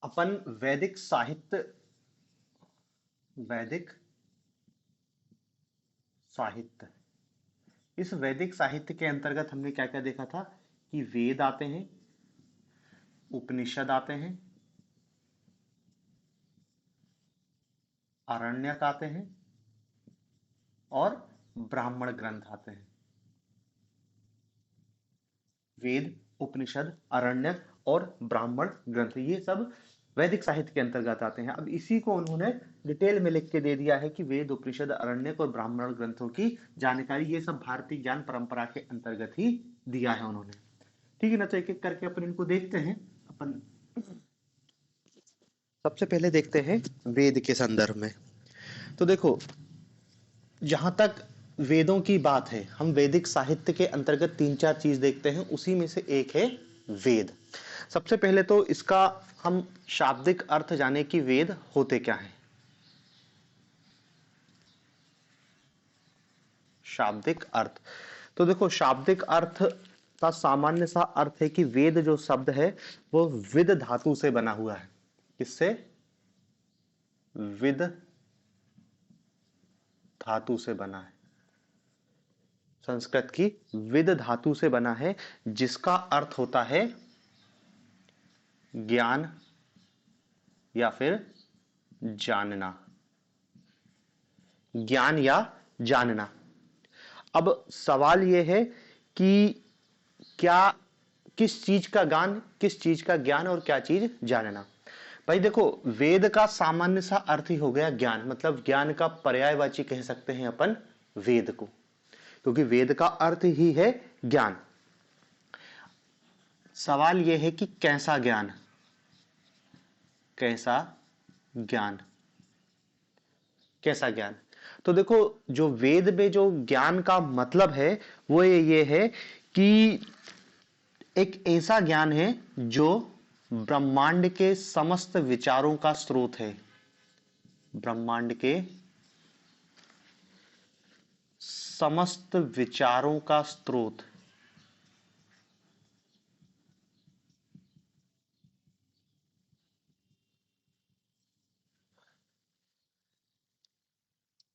अपन वैदिक साहित्य, वैदिक साहित्य, इस वैदिक साहित्य के अंतर्गत हमने क्या क्या देखा था कि वेद आते हैं, उपनिषद आते हैं, आरण्यक आते हैं और ब्राह्मण ग्रंथ आते हैं। वेद, उपनिषद, आरण्यक और ब्राह्मण ग्रंथ, ये सब वैदिक साहित्य के अंतर्गत आते हैं। अब इसी को उन्होंने डिटेल में लिख के दे दिया है कि वेद, उपनिषद, आरण्यक और ब्राह्मण ग्रंथों की जानकारी ये सब भारतीय ज्ञान परंपरा के अंतर्गत ही दिया है उन्होंने। ठीक है ना, तो एक एक करके अपन इनको देखते हैं। अपन सबसे पहले देखते हैं वेद के संदर्भ में। तो देखो, जहां तक वेदों की बात है, हम वैदिक साहित्य के अंतर्गत तीन चार चीज देखते हैं, उसी में से एक है वेद। सबसे पहले तो इसका हम शाब्दिक अर्थ जाने कि वेद होते क्या हैं। शाब्दिक अर्थ, तो देखो शाब्दिक अर्थ का सामान्य सा अर्थ है कि वेद जो शब्द है वो विद धातु से बना हुआ है। किससे? विद धातु से बना है। संस्कृत की विद धातु से बना है, जिसका अर्थ होता है ज्ञान या फिर जानना। ज्ञान या जानना। अब सवाल यह है कि क्या, किस चीज का ज्ञान, किस चीज का ज्ञान और क्या चीज जानना। भाई देखो, वेद का सामान्य सा अर्थ ही हो गया ज्ञान, मतलब ज्ञान का पर्यायवाची कह सकते हैं अपन वेद को, क्योंकि वेद का अर्थ ही है ज्ञान। सवाल यह है कि कैसा ज्ञान, कैसा ज्ञान, कैसा ज्ञान। तो देखो, जो वेद में जो ज्ञान का मतलब है वो ये है कि एक ऐसा ज्ञान है जो ब्रह्मांड के समस्त विचारों का स्रोत है। ब्रह्मांड के समस्त विचारों का स्रोत।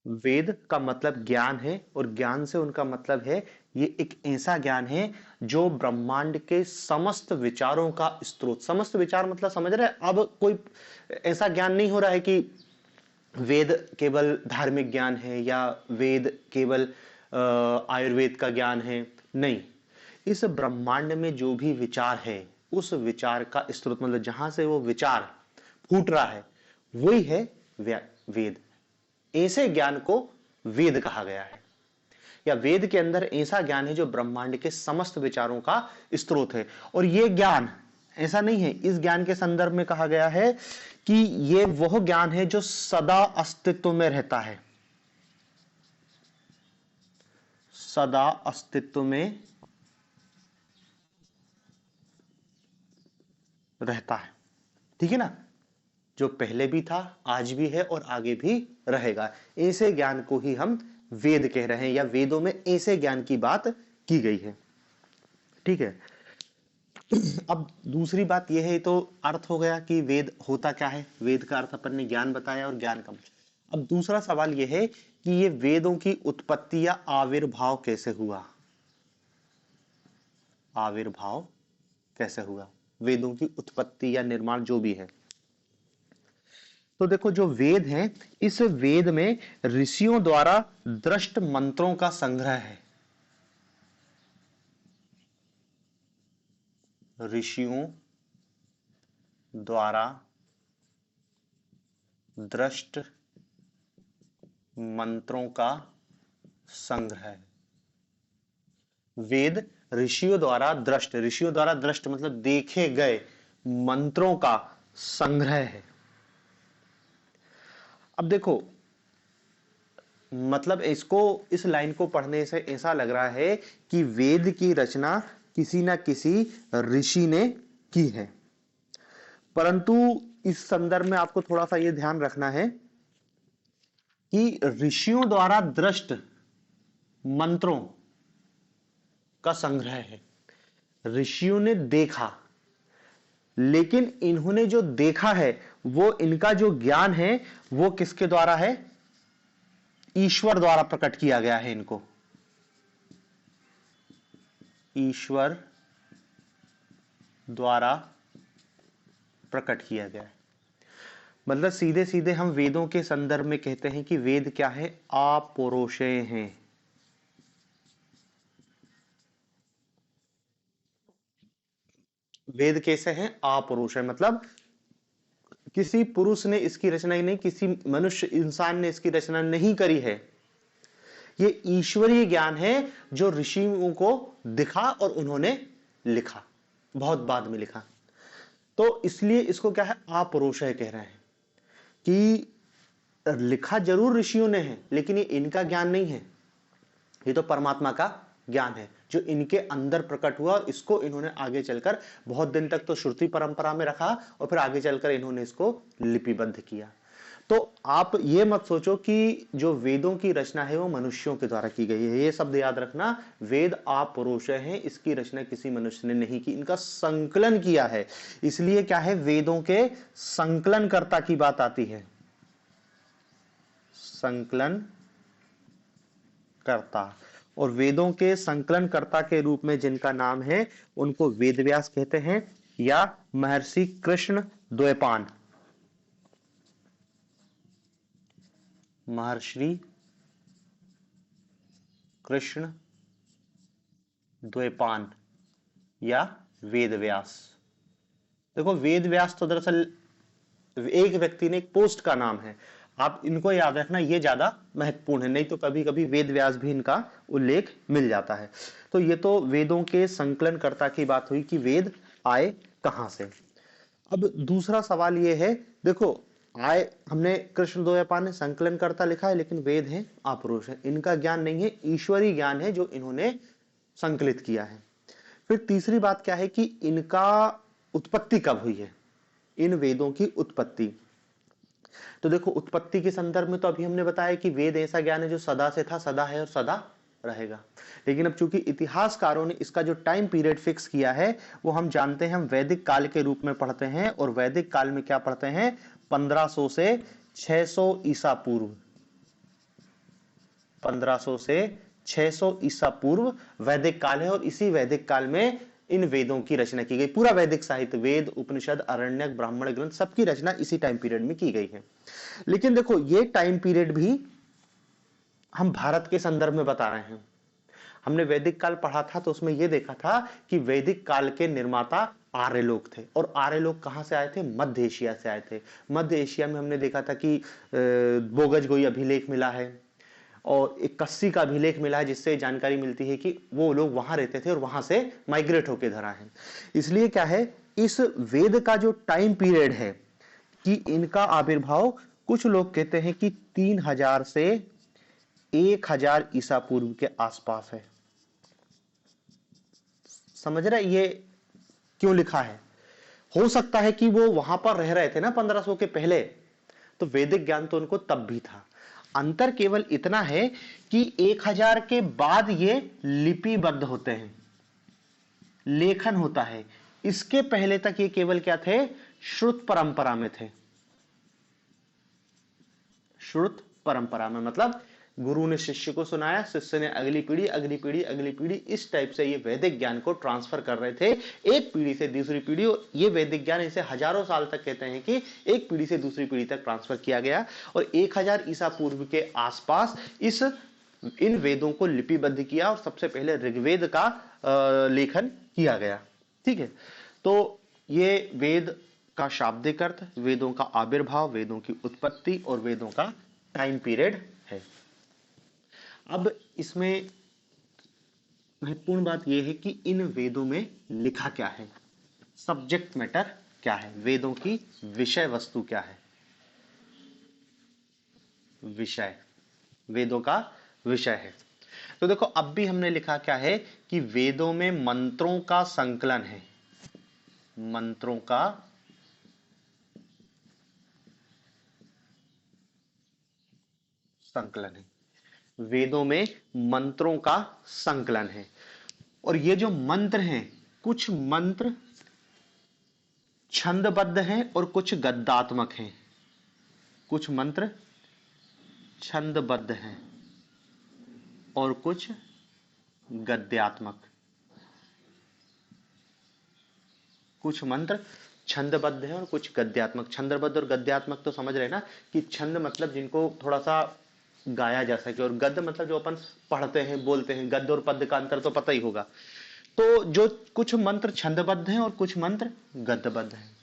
वेद का मतलब ज्ञान है, और ज्ञान से उनका मतलब है ये एक ऐसा ज्ञान है जो ब्रह्मांड के समस्त विचारों का स्रोत। समस्त विचार मतलब समझ रहे हैं? अब कोई ऐसा ज्ञान नहीं हो रहा है कि वेद केवल धार्मिक ज्ञान है या वेद केवल आयुर्वेद का ज्ञान है। नहीं, इस ब्रह्मांड में जो भी विचार है उस विचार का स्रोत, मतलब जहां से वो विचार फूट रहा है वही है वेद। ऐसे ज्ञान को वेद कहा गया है, या वेद के अंदर ऐसा ज्ञान है जो ब्रह्मांड के समस्त विचारों का स्रोत है। और यह ज्ञान ऐसा नहीं है, इस ज्ञान के संदर्भ में कहा गया है कि यह वह ज्ञान है जो सदा अस्तित्व में रहता है, सदा अस्तित्व में रहता है। ठीक है ना, जो पहले भी था, आज भी है और आगे भी रहेगा। ऐसे ज्ञान को ही हम वेद कह रहे हैं, या वेदों में ऐसे ज्ञान की बात की गई है। ठीक है, अब दूसरी बात यह है, तो अर्थ हो गया कि वेद होता क्या है, वेद का अर्थ अपन ने ज्ञान बताया और ज्ञान का। अब दूसरा सवाल यह है कि ये वेदों की उत्पत्ति या आविर्भाव कैसे हुआ। आविर्भाव कैसे हुआ, वेदों की उत्पत्ति या निर्माण जो भी है। तो देखो, जो वेद हैं, इस वेद में ऋषियों द्वारा दृष्ट मंत्रों का संग्रह है। ऋषियों द्वारा दृष्ट मंत्रों का संग्रह है। वेद ऋषियों द्वारा दृष्ट, ऋषियों द्वारा दृष्ट मतलब देखे गए मंत्रों का संग्रह है। अब देखो, मतलब इसको, इस लाइन को पढ़ने से ऐसा लग रहा है कि वेद की रचना किसी ना किसी ऋषि ने की है, परंतु इस संदर्भ में आपको थोड़ा सा यह ध्यान रखना है कि ऋषियों द्वारा दृष्ट मंत्रों का संग्रह है। ऋषियों ने देखा, लेकिन इन्होंने जो देखा है, वो इनका जो ज्ञान है वो किसके द्वारा है? ईश्वर द्वारा प्रकट किया गया है। इनको ईश्वर द्वारा प्रकट किया गया है। मतलब सीधे सीधे हम वेदों के संदर्भ में कहते हैं कि वेद क्या है? अपौरुषेय हैं। वेद कैसे हैं? अपौरुषेय, मतलब किसी पुरुष ने इसकी रचना नहीं, किसी मनुष्य इंसान ने इसकी रचना नहीं करी है। ये ईश्वरीय ज्ञान है जो ऋषियों को दिखा और उन्होंने लिखा, बहुत बाद में लिखा। तो इसलिए इसको क्या है? अपौरुषेय कह रहे हैं कि लिखा जरूर ऋषियों ने है, लेकिन ये इनका ज्ञान नहीं है, ये तो परमात्मा का ज्ञान है जो इनके अंदर प्रकट हुआ, और इसको इन्होंने आगे चलकर बहुत दिन तक तो श्रुति परंपरा में रखा और फिर आगे चलकर इन्होंने इसको लिपिबद्ध किया। तो आप ये मत सोचो कि जो वेदों की रचना है वो मनुष्यों के द्वारा की गई है। ये शब्द याद रखना, वेद अपौरुषेय है, इसकी रचना किसी मनुष्य ने नहीं की, इनका संकलन किया है। इसलिए क्या है? वेदों के संकलनकर्ता की बात आती है, संकलन करता। और वेदों के संकलनकर्ता के रूप में जिनका नाम है उनको वेदव्यास कहते हैं, या महर्षि कृष्ण द्वैपायन। महर्षि कृष्ण द्वैपायन या वेदव्यास। देखो वेदव्यास तो दरअसल एक व्यक्ति ने, एक पोस्ट का नाम है, आप इनको याद रखना, ये ज्यादा महत्वपूर्ण है, नहीं तो कभी कभी वेद व्यास भी इनका उल्लेख मिल जाता है। तो ये तो वेदों के संकलनकर्ता की बात हुई कि वेद आए कहां से। अब दूसरा सवाल ये है, देखो आए, हमने कृष्ण द्वैपायन ने संकलनकर्ता लिखा है, लेकिन वेद है अपौरुष है, इनका ज्ञान नहीं है, ईश्वरीय ज्ञान है जो इन्होंने संकलित किया है। फिर तीसरी बात क्या है कि इनका उत्पत्ति कब हुई है, इन वेदों की उत्पत्ति। तो देखो उत्पत्ति के संदर्भ में तो अभी हमने बताया कि वेद ऐसा ज्ञान है जो सदा से था, सदा है और सदा रहेगा। लेकिन अब चूंकि इतिहासकारों ने इसका जो टाइम पीरियड फिक्स किया है वो हम जानते हैं, हम वैदिक काल के रूप में पढ़ते हैं। और वैदिक काल में क्या पढ़ते हैं? 1500 से 600 ईसा पूर्व, 1500 से 600 ईसा पूर्व वैदिक काल है। और इसी वैदिक काल में इन वेदों की रचना की गई। पूरा वैदिक साहित्य, वेद, उपनिषद, अरण्यक, ब्राह्मण ग्रंथ, सबकी रचना इसी टाइम पीरियड में की गई है। लेकिन देखो ये टाइम पीरियड भी हम भारत के संदर्भ में बता रहे हैं। हमने वैदिक काल पढ़ा था तो उसमें यह देखा था कि वैदिक काल के निर्माता आर्य लोग थे। और आर्य लोग कहां से आए थे? मध्य एशिया से आए थे। मध्य एशिया में हमने देखा था कि बोगजगोई अभिलेख मिला है और एक कस्सी का अभिलेख मिला है, जिससे जानकारी मिलती है कि वो लोग वहां रहते थे और वहां से माइग्रेट होकर इधर आए हैं। इसलिए क्या है, इस वेद का जो टाइम पीरियड है कि इनका आविर्भाव, कुछ लोग कहते हैं कि 3000 से 1000 ईसा पूर्व के आसपास है। समझ रहे ये क्यों लिखा है? हो सकता है कि वो वहां पर रह रहे थे ना 1500 के पहले, तो वैदिक ज्ञान तो उनको तब भी था। अंतर केवल इतना है कि 1000 के बाद ये लिपिबद्ध होते हैं, लेखन होता है। इसके पहले तक ये केवल क्या थे? श्रुत परंपरा में थे। श्रुत परंपरा में मतलब गुरु ने शिष्य को सुनाया, शिष्य ने अगली पीढ़ी, अगली पीढ़ी, अगली पीढ़ी, इस टाइप से ये वैदिक ज्ञान को ट्रांसफर कर रहे थे एक पीढ़ी से दूसरी पीढ़ी। और ये वैदिक ज्ञान इसे हजारों साल तक कहते हैं कि एक पीढ़ी से दूसरी पीढ़ी तक ट्रांसफर किया गया। और 1000 ईसा पूर्व के आसपास इन वेदों को लिपिबद्ध किया और सबसे पहले ऋग्वेद का लेखन किया गया। ठीक है, तो ये वेद का शाब्दिक अर्थ, वेदों का आविर्भाव, वेदों की उत्पत्ति और वेदों का टाइम पीरियड है। अब इसमें महत्वपूर्ण बात यह है कि इन वेदों में लिखा क्या है, सब्जेक्ट मैटर क्या है, वेदों की विषय वस्तु क्या है। विषय, वेदों का विषय है। तो देखो अब भी हमने लिखा क्या है कि वेदों में मंत्रों का संकलन है, मंत्रों का संकलन है, वेदों में मंत्रों का संकलन है। और ये जो मंत्र हैं, कुछ मंत्र छंदबद्ध हैं और कुछ गद्यात्मक हैं। कुछ मंत्र छंदबद्ध हैं और कुछ गद्यात्मक। कुछ मंत्र छंदबद्ध हैं और कुछ गद्यात्मक। छंदबद्ध और गद्यात्मक तो समझ रहे ना कि छंद मतलब जिनको थोड़ा सा गाया जा सके, और गद्य मतलब जो अपन पढ़ते हैं बोलते हैं। गद्य और पद्य का अंतर तो पता ही होगा। तो जो कुछ मंत्र छंदबद्ध हैं और कुछ मंत्र गद्यबद्ध हैं।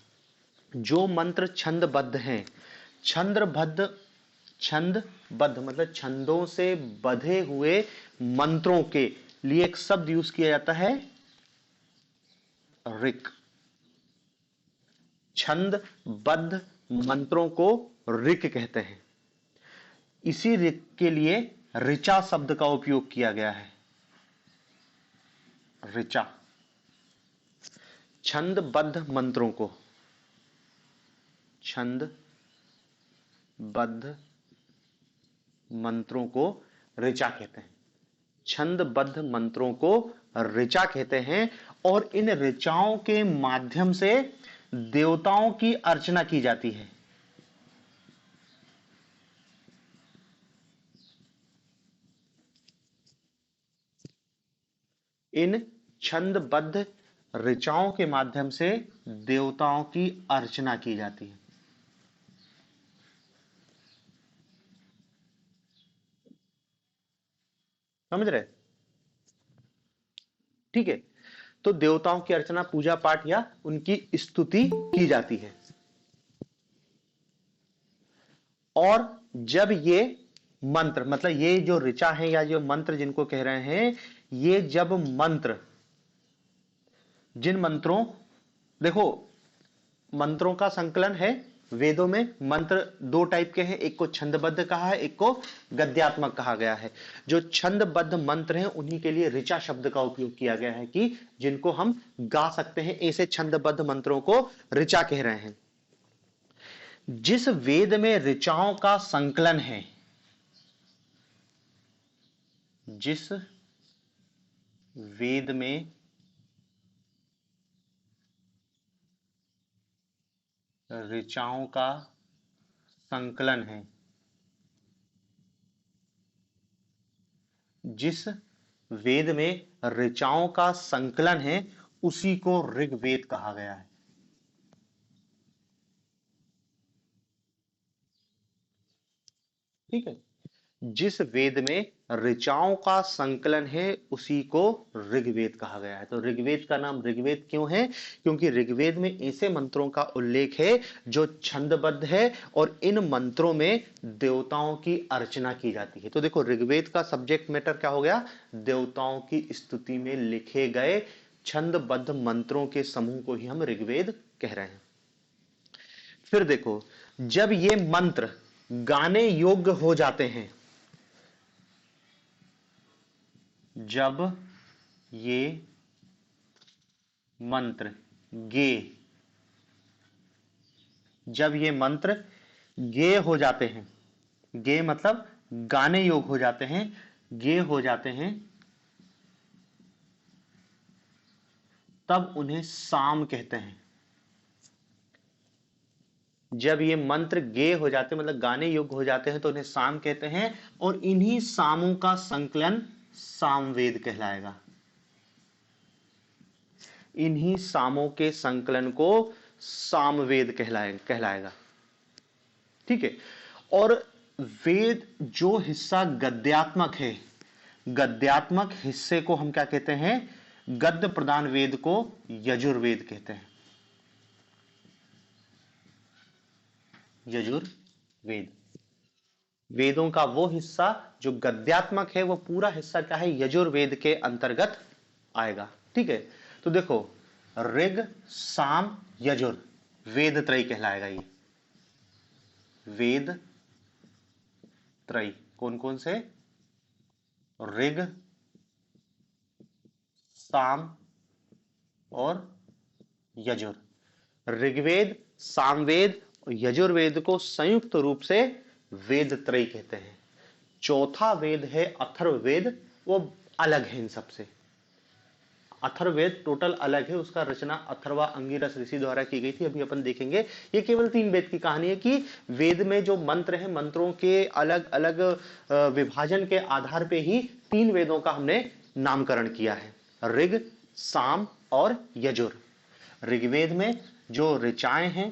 जो मंत्र छंदबद्ध हैं, छंदबद्ध, छंदबद्ध मतलब छंदों से बंधे हुए मंत्रों के लिए एक शब्द यूज किया जाता है, ऋक। छंदबद्ध मंत्रों को ऋक कहते हैं। इसी ऋक के लिए ऋचा शब्द का उपयोग किया गया है। ऋचा। छंदबद्ध मंत्रों को, छंदबद्ध मंत्रों को ऋचा कहते हैं। छंदबद्ध मंत्रों को ऋचा कहते हैं और इन ऋचाओं के माध्यम से देवताओं की अर्चना की जाती है। इन छंदबद्ध ऋचाओं के माध्यम से देवताओं की अर्चना की जाती है। समझ रहे? ठीक है। तो देवताओं की अर्चना, पूजा पाठ या उनकी स्तुति की जाती है। और जब ये मंत्र मतलब ये जो ऋचा है या जो मंत्र जिनको कह रहे हैं, ये जब मंत्र, जिन मंत्रों, देखो मंत्रों का संकलन है वेदों में। मंत्र दो टाइप के हैं, एक को छंदबद्ध कहा है, एक को गद्यात्मक कहा गया है। जो छंदबद्ध मंत्र हैं उन्हीं के लिए ऋचा शब्द का उपयोग किया गया है कि जिनको हम गा सकते हैं, ऐसे छंदबद्ध मंत्रों को ऋचा कह रहे हैं। जिस वेद में ऋचाओं का संकलन है, जिस वेद में ऋचाओं का संकलन है, जिस वेद में ऋचाओं का संकलन है उसी को ऋग्वेद कहा गया है। ठीक है। जिस वेद में ऋचाओं का संकलन है उसी को ऋग्वेद कहा गया है। तो ऋग्वेद का नाम ऋग्वेद क्यों है? क्योंकि ऋग्वेद में ऐसे मंत्रों का उल्लेख है जो छंदबद्ध है और इन मंत्रों में देवताओं की अर्चना की जाती है। तो देखो ऋग्वेद का सब्जेक्ट मैटर क्या हो गया? देवताओं की स्तुति में लिखे गए छंदबद्ध मंत्रों के समूह को ही हम ऋग्वेद कह रहे हैं। फिर देखो, जब ये मंत्र गाने योग्य हो जाते हैं, जब ये मंत्र जब ये मंत्र गे हो जाते हैं, गे मतलब गाने योग हो जाते हैं, गे हो जाते हैं, तब उन्हें साम कहते हैं। जब ये मंत्र गे हो जाते मतलब गाने योग्य हो जाते हैं तो उन्हें साम कहते हैं, और इन्हीं सामों का संकलन सामवेद कहलाएगा। इन्हीं सामों के संकलन को सामवेद कहलाएगा। ठीक है। और वेद जो हिस्सा गद्यात्मक है, गद्यात्मक हिस्से को हम क्या कहते हैं? गद्य प्रधान वेद को यजुर्वेद कहते हैं। यजुर्वेद, वेदों का वो हिस्सा जो गद्यात्मक है, वो पूरा हिस्सा क्या है? यजुर्वेद के अंतर्गत आएगा। ठीक है। तो देखो, ऋग साम यजुर वेद त्रय कहलाएगा। ये वेद त्रय कौन कौन से? ऋग, साम और यजुर। ऋग्वेद, सामवेद और यजुर्वेद को संयुक्त रूप से वेद त्रय कहते हैं। चौथा वेद है अथर्ववेद, वो अलग है इन सबसे। अथर्ववेद टोटल अलग है, उसका रचना अथर्वा अंगिरस ऋषि द्वारा की गई थी, अभी अपन देखेंगे। ये केवल 3 वेद की कहानी है कि वेद में जो मंत्र है, मंत्रों के अलग अलग विभाजन के आधार पे ही 3 वेदों का हमने नामकरण किया है, ऋग, साम और यजुर। ऋग्वेद में जो ऋचाएं हैं,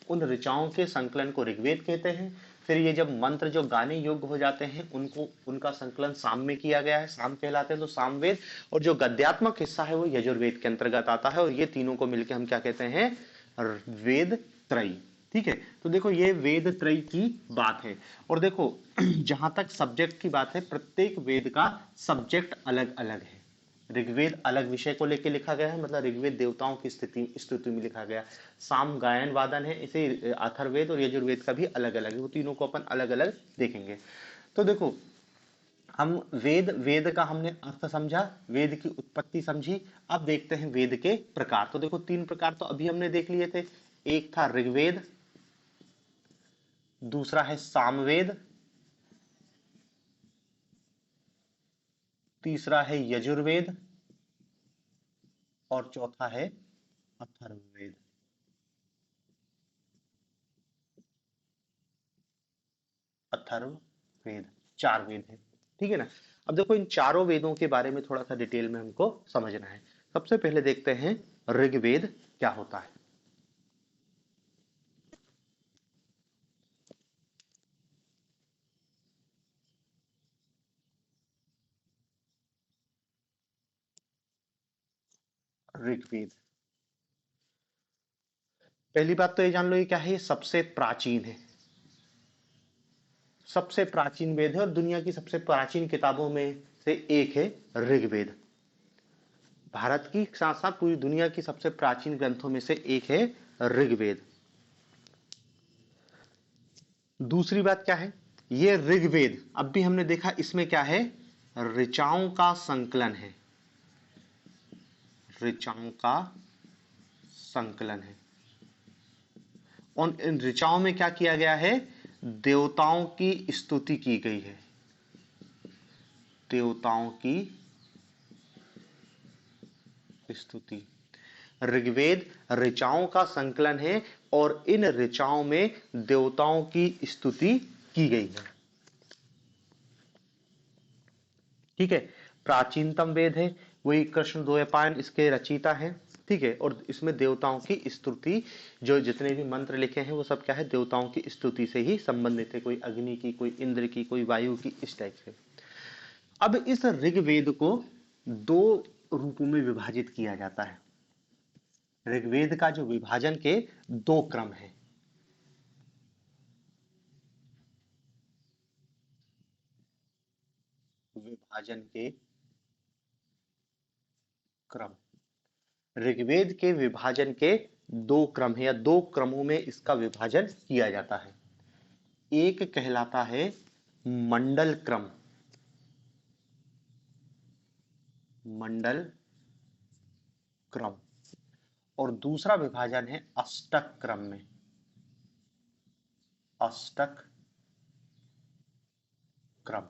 उन ऋचाओं के संकलन को ऋग्वेद कहते हैं। फिर ये जब मंत्र जो गाने योग्य हो जाते हैं, उनको उनका संकलन साम में किया गया है, साम कहलाते हैं, तो सामवेद। और जो गद्यात्मक हिस्सा है वो यजुर्वेद के अंतर्गत आता है, और ये तीनों को मिलकर हम क्या कहते हैं, वेद त्रयी। ठीक है, तो देखो ये वेद त्रयी की बात है। और देखो जहां तक सब्जेक्ट की बात है, प्रत्येक वेद का सब्जेक्ट अलग अलग है। ऋग्वेद अलग विषय को लेकर लिखा गया है, मतलब ऋग्वेद देवताओं की स्थिति स्तुति में लिखा गया। साम गायन वादन है, इसे अथर्ववेद और यजुर्वेद का भी अलग अलग है, वो तीनों को अपन अलग अलग देखेंगे। तो देखो हम वेद का हमने अर्थ समझा, वेद की उत्पत्ति समझी। अब देखते हैं वेद के प्रकार। तो देखो 3 प्रकार तो अभी हमने देख लिए थे। एक था ऋग्वेद, दूसरा है सामवेद, तीसरा है यजुर्वेद और चौथा है अथर्ववेद। अथर्ववेद 4 वेद है, ठीक है ना। अब देखो इन चारों वेदों के बारे में थोड़ा सा डिटेल में हमको समझना है। सबसे पहले देखते हैं ऋग्वेद क्या होता है। ऋग्वेद, पहली बात तो ये जान लो ये क्या है, ये सबसे प्राचीन है, सबसे प्राचीन वेद है, और दुनिया की सबसे प्राचीन किताबों में से एक है ऋग्वेद। भारत की साथ साथ पूरी दुनिया की सबसे प्राचीन ग्रंथों में से एक है ऋग्वेद। दूसरी बात क्या है, ये ऋग्वेद अब भी हमने देखा इसमें क्या है, ऋचाओं का संकलन है, ऋचाओं का संकलन है। और इन ऋचाओं में क्या किया गया है, देवताओं की स्तुति की गई है, देवताओं की स्तुति। ऋग्वेद ऋचाओं का संकलन है, और इन ऋचाओं में देवताओं की स्तुति की गई है। ठीक है, प्राचीनतम वेद है, वही कृष्ण द्वैपायन इसके रचयिता हैं। ठीक है, और इसमें देवताओं की स्तुति, जो जितने भी मंत्र लिखे हैं वो सब क्या है, देवताओं की स्तुति से ही संबंधित है, कोई अग्नि की, कोई इंद्र की, कोई वायु की, इस टाइप से। अब इस ऋग्वेद को 2 रूपों में विभाजित किया जाता है। ऋग्वेद का जो विभाजन के 2 क्रम है। विभाजन के क्रम, ऋग्वेद के विभाजन के 2 क्रम है, या 2 क्रमों में इसका विभाजन किया जाता है। एक कहलाता है मंडल क्रम, मंडल क्रम, और दूसरा विभाजन है अष्टक क्रम में, अष्टक क्रम।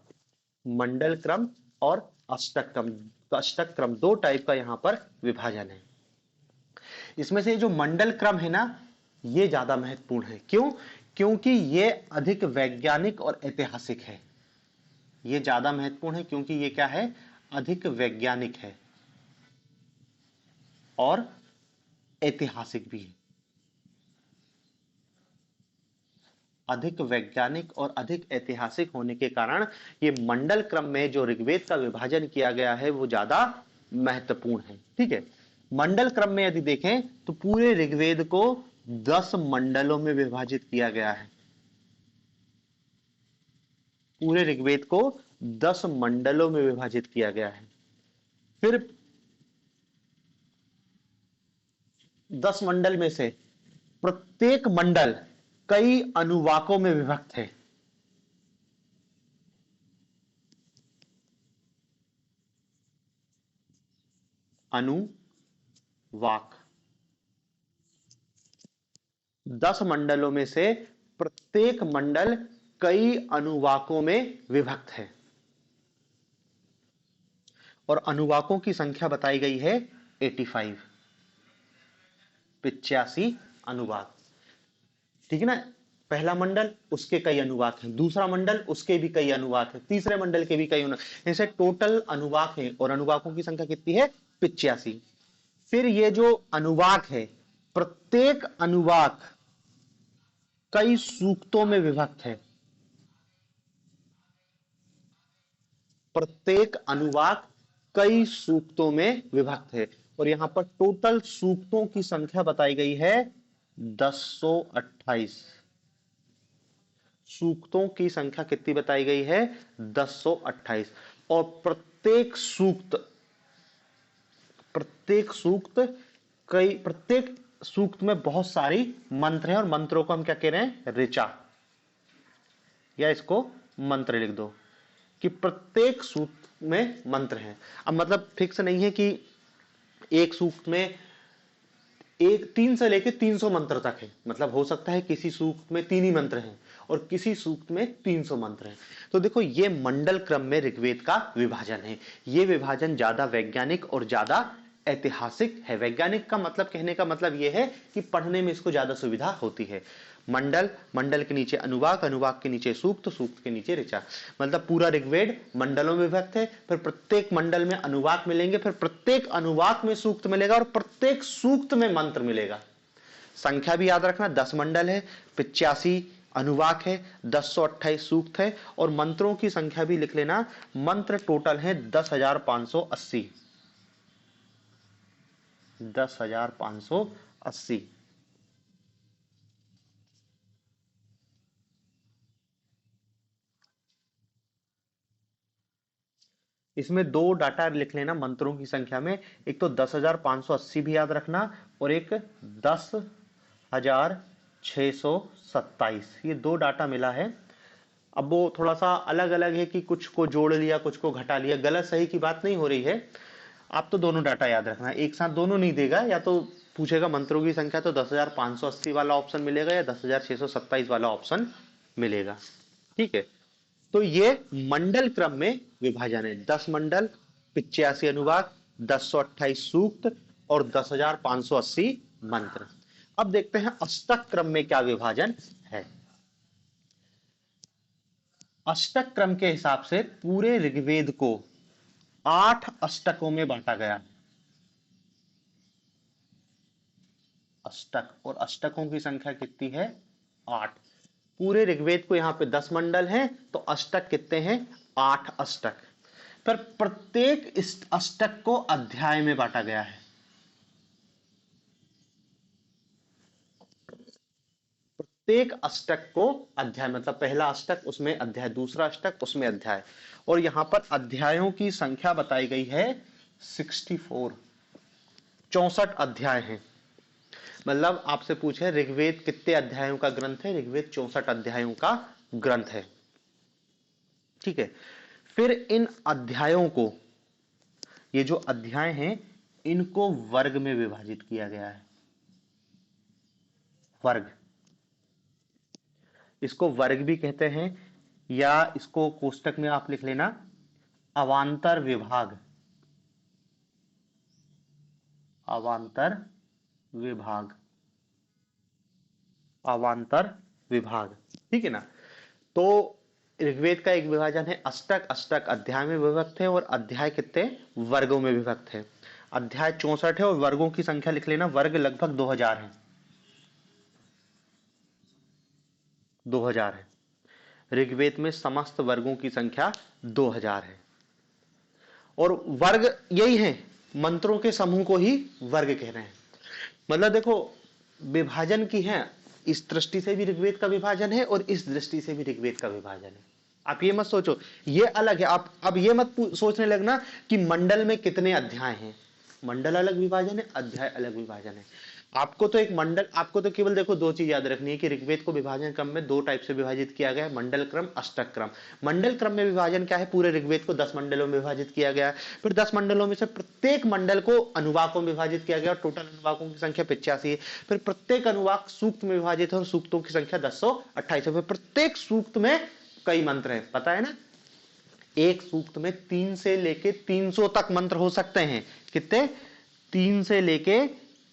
मंडल क्रम और अष्टक क्रम, तो अष्टक क्रम 2 टाइप का यहां पर विभाजन है। इसमें से जो मंडल क्रम है ना, ये ज्यादा महत्वपूर्ण है। क्यों? क्योंकि ये अधिक वैज्ञानिक और ऐतिहासिक है। ये ज्यादा महत्वपूर्ण है क्योंकि ये क्या है, अधिक वैज्ञानिक है और ऐतिहासिक भी है। अधिक वैज्ञानिक और अधिक ऐतिहासिक होने के कारण ये मंडल क्रम में जो ऋग्वेद का विभाजन किया गया है वो ज्यादा महत्वपूर्ण है। ठीक है, मंडल क्रम में यदि देखें तो पूरे ऋग्वेद को 10 मंडलों में विभाजित किया गया है। पूरे ऋग्वेद को 10 मंडलों में विभाजित किया गया है। फिर 10 मंडल में से प्रत्येक मंडल कई अनुवाकों में विभक्त है। अनुवाक, 10 मंडलों में से प्रत्येक मंडल कई अनुवाकों में विभक्त है। और अनुवाकों की संख्या बताई गई है 85, 85 अनुवाक। ठीक है ना। पहला मंडल उसके कई अनुवाक हैं, दूसरा मंडल उसके भी कई अनुवाक हैं, तीसरे मंडल के भी कई अनुवाक, ऐसे टोटल अनुवाक हैं और अनुवाकों की संख्या कितनी है 85। फिर ये जो अनुवाक है, प्रत्येक अनुवाक कई सूक्तों में विभक्त है, प्रत्येक अनुवाक कई सूक्तों में विभक्त है। और यहां पर टोटल सूक्तों की संख्या बताई गई है 1028। सूक्तों की संख्या कितनी बताई गई है 1028। और प्रत्येक सूक्त में बहुत सारी मंत्र हैं और मंत्रों को हम क्या कह रहे हैं ऋचा, या इसको मंत्र लिख दो कि प्रत्येक सूक्त में मंत्र हैं। अब मतलब फिक्स नहीं है कि एक सूक्त में एक 3 से लेकर 300 मंत्र तक है, मतलब हो सकता है किसी सूक्त में 3 ही मंत्र हैं और किसी सूक्त में 300 मंत्र हैं। तो देखो ये मंडल क्रम में ऋग्वेद का विभाजन है। ये विभाजन ज्यादा वैज्ञानिक और ज्यादा ऐतिहासिक है। वैज्ञानिक का मतलब, कहने का मतलब यह है कि पढ़ने में इसको ज्यादा सुविधा होती है। मंडल, मंडल के नीचे अनुवाक, अनुवाक के नीचे सूक्त, सूक्त के नीचे ऋचा, मतलब पूरा ऋग्वेद मंडलों में विभक्त है। फिर प्रत्येक मंडल में अनुवाक मिलेंगे, फिर प्रत्येक अनुवाक में सूक्त मिलेगा और प्रत्येक सूक्त में मंत्र मिलेगा। संख्या भी याद रखना, 10 मंडल है, 85 अनुवाक है, 1028 सूक्त है और मंत्रों की संख्या भी लिख लेना। मंत्र टोटल है 10,580, 10,580। इसमें 2 डाटा लिख लेना मंत्रों की संख्या में, एक तो 10,580 भी याद रखना और एक 10,627, ये 2 डाटा मिला है। अब वो थोड़ा सा अलग अलग है कि कुछ को जोड़ लिया कुछ को घटा लिया, गलत सही की बात नहीं हो रही है। आप तो दोनों डाटा याद रखना, एक साथ दोनों नहीं देगा, या तो पूछेगा मंत्रों की संख्या तो 10,580 वाला ऑप्शन मिलेगा या 10,627 वाला ऑप्शन मिलेगा। ठीक है, तो ये मंडल क्रम में विभाजन है। 10 मंडल, 85 अनुवाक, 1028 सूक्त और 10,580 मंत्र। अब देखते हैं अष्टक क्रम में क्या विभाजन है। अष्टक क्रम के हिसाब से पूरे ऋग्वेद को 8 अष्टकों में बांटा गया। अष्टक, और अष्टकों की संख्या कितनी है 8। पूरे ऋग्वेद को यहां पे 10 मंडल हैं, तो अष्टक कितने हैं 8 अष्टक। पर प्रत्येक इस अष्टक को अध्याय में बांटा गया है। प्रत्येक अष्टक को अध्याय, मतलब पहला अष्टक उसमें अध्याय, दूसरा अष्टक उसमें अध्याय। और यहां पर अध्यायों की संख्या बताई गई है 64, 64 अध्याय हैं। मतलब आपसे पूछे ऋग्वेद कितने अध्यायों का ग्रंथ है, ऋग्वेद 64 अध्यायों का ग्रंथ है। ठीक है, फिर इन अध्यायों को, ये जो अध्याय हैं इनको वर्ग में विभाजित किया गया है। वर्ग, इसको वर्ग भी कहते हैं, या इसको कोष्टक में आप लिख लेना अवांतर विभाग, अवांतर विभाग, अवांतर विभाग। ठीक है ना। तो ऋग्वेद का एक विभाजन है अष्टक, अष्टक अध्याय में विभक्त है और अध्याय कितने वर्गों में विभक्त है। अध्याय 64 है और वर्गों की संख्या लिख लेना, वर्ग लगभग 2000 है, 2000 है। ऋग्वेद में समस्त वर्गों की संख्या 2000 है। और वर्ग यही है, मंत्रों के समूह को ही वर्ग कह रहे हैं। मतलब देखो विभाजन की है, इस दृष्टि से भी ऋग्वेद का विभाजन है और इस दृष्टि से भी ऋग्वेद का विभाजन है। आप ये मत सोचो ये अलग है, आप अब ये मत सोचने लगना कि मंडल में कितने अध्याय हैं। मंडल अलग विभाजन है, अध्याय अलग विभाजन है। आपको तो एक मंडल, आपको तो केवल देखो 2 चीज याद रखनी है कि ऋग्वेद को विभाजन क्रम में 2 टाइप से विभाजित किया गया है, मंडल क्रम, अष्टक क्रम। मंडल क्रम में विभाजन क्या है, पूरे ऋग्वेद को 10 मंडलों में विभाजित किया गया। फिर 10 मंडलों में से प्रत्येक मंडल को अनुवाकों में विभाजित किया गया और टोटल अनुवाकों की संख्या 85 है। फिर प्रत्येक अनुवाक सूक्त में विभाजित है और सूक्तों की संख्या 1028 है। फिर प्रत्येक सूक्त में कई मंत्र है, पता है ना। एक सूक्त में 3 से लेके 300 तक मंत्र हो सकते हैं। कितने? 3 से लेके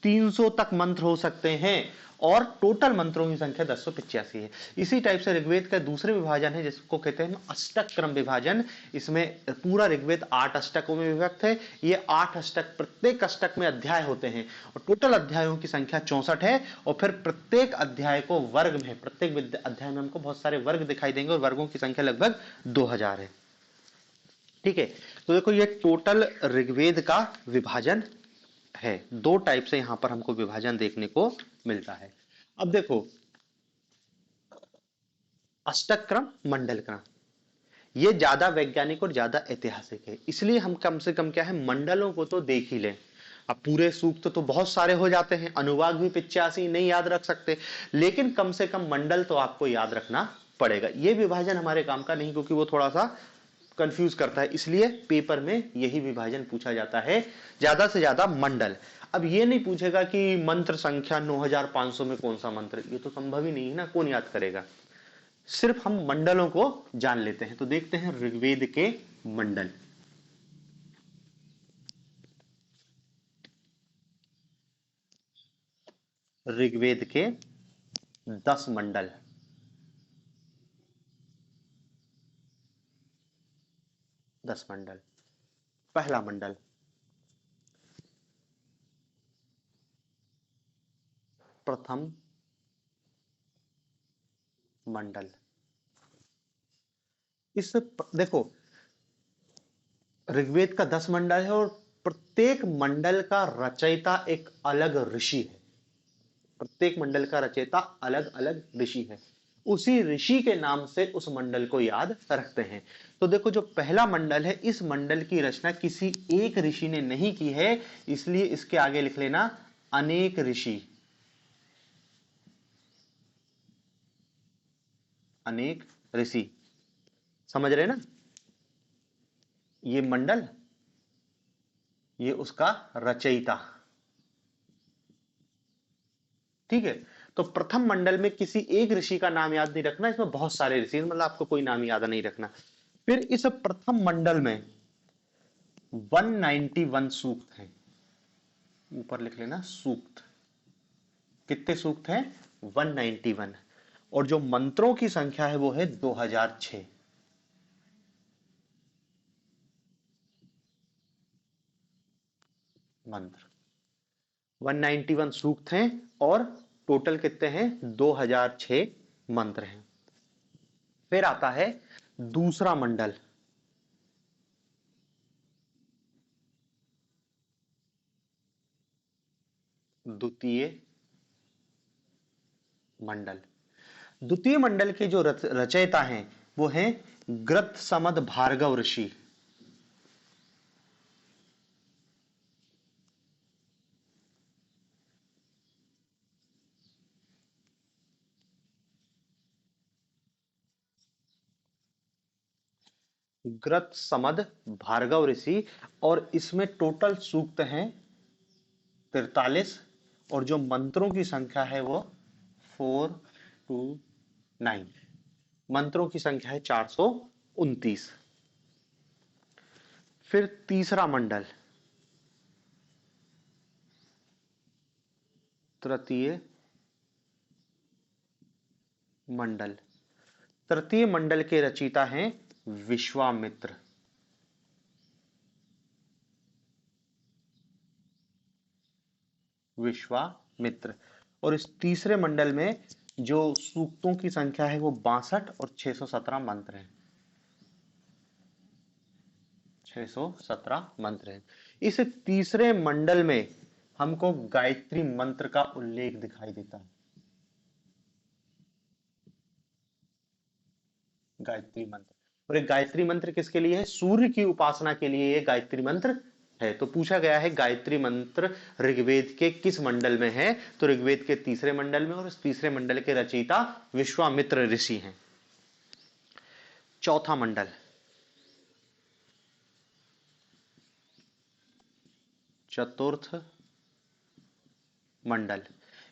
300 तक मंत्र हो सकते हैं और टोटल मंत्रों की संख्या 1085 है। इसी टाइप से ऋग्वेद का दूसरे विभाजन है जिसको कहते हैं अष्टक क्रम विभाजन। इसमें पूरा ऋग्वेद 8 अष्टकों में विभक्त है। ये 8 अष्टक, प्रत्येक अष्टक में अध्याय होते हैं और टोटल अध्यायों की संख्या 64 है। और फिर प्रत्येक अध्याय को वर्ग में, प्रत्येक अध्याय में हमको बहुत सारे वर्ग दिखाई देंगे और वर्गों की संख्या लगभग 2000 है। ठीक है, तो देखो ये टोटल ऋग्वेद का विभाजन है। 2 टाइप से यहां पर हमको विभाजन देखने को मिलता है। अब देखो अष्टक क्रम, मंडल क्रम, ये ज्यादा वैज्ञानिक और ज्यादा ऐतिहासिक है, इसलिए हम कम से कम क्या है, मंडलों को तो देख ही लें। अब पूरे सूक्त तो बहुत सारे हो जाते हैं, अनुवाक भी 85 नहीं याद रख सकते, लेकिन कम से कम मंडल तो आपको याद रखना पड़ेगा। ये विभाजन हमारे काम का नहीं, क्योंकि वो थोड़ा सा कंफ्यूज करता है, इसलिए पेपर में यही विभाजन पूछा जाता है, ज्यादा से ज्यादा मंडल। अब ये नहीं पूछेगा कि मंत्र संख्या 9500 में कौन सा मंत्र, ये तो संभव ही नहीं है ना, कौन याद करेगा। सिर्फ हम मंडलों को जान लेते हैं। तो देखते हैं ऋग्वेद के मंडल। ऋग्वेद के 10 मंडल। 10 मंडल। पहला मंडल प्रथम मंडल। इस देखो ऋग्वेद का 10 मंडल है और प्रत्येक मंडल का रचयिता एक अलग ऋषि है। प्रत्येक मंडल का रचयिता अलग अलग ऋषि है, उसी ऋषि के नाम से उस मंडल को याद रखते हैं। तो देखो जो पहला मंडल है, इस मंडल की रचना किसी एक ऋषि ने नहीं की है, इसलिए इसके आगे लिख लेना अनेक ऋषि। अनेक ऋषि, समझ रहे ना। ये मंडल, ये उसका रचयिता। ठीक है, तो प्रथम मंडल में किसी एक ऋषि का नाम याद नहीं रखना, इसमें बहुत सारे ऋषि, मतलब आपको कोई नाम याद नहीं रखना। फिर इस प्रथम मंडल में 191 सूक्त हैं। ऊपर लिख लेना सूक्त। कितने सूक्त हैं? 191। और जो मंत्रों की संख्या है वो है 2006। मंत्र 191 सूक्त हैं और टोटल कितने हैं? 2006 मंत्र हैं। फिर आता है दूसरा मंडल। द्वितीय मंडल। द्वितीय मंडल के जो रचयिता हैं वो हैं ग्रत समद भार्गव ऋषि। ग्रत समद भार्गव ऋषि, और इसमें टोटल सूक्त हैं 43 और जो मंत्रों की संख्या है वो 429। मंत्रों की संख्या है 429। फिर तीसरा मंडल तृतीय मंडल। तृतीय मंडल के रचयिता हैं विश्वामित्र। विश्वामित्र। और इस तीसरे मंडल में जो सूक्तों की संख्या है वो 62 और 617 मंत्र हैं। 617 मंत्र हैं। इस तीसरे मंडल में हमको गायत्री मंत्र का उल्लेख दिखाई देता है। गायत्री मंत्र, और एक गायत्री मंत्र किसके लिए है? सूर्य की उपासना के लिए ये गायत्री मंत्र है। तो पूछा गया है गायत्री मंत्र ऋग्वेद के किस मंडल में है, तो ऋग्वेद के तीसरे मंडल में, और इस तीसरे मंडल के रचयिता विश्वामित्र ऋषि हैं। चौथा मंडल चतुर्थ मंडल।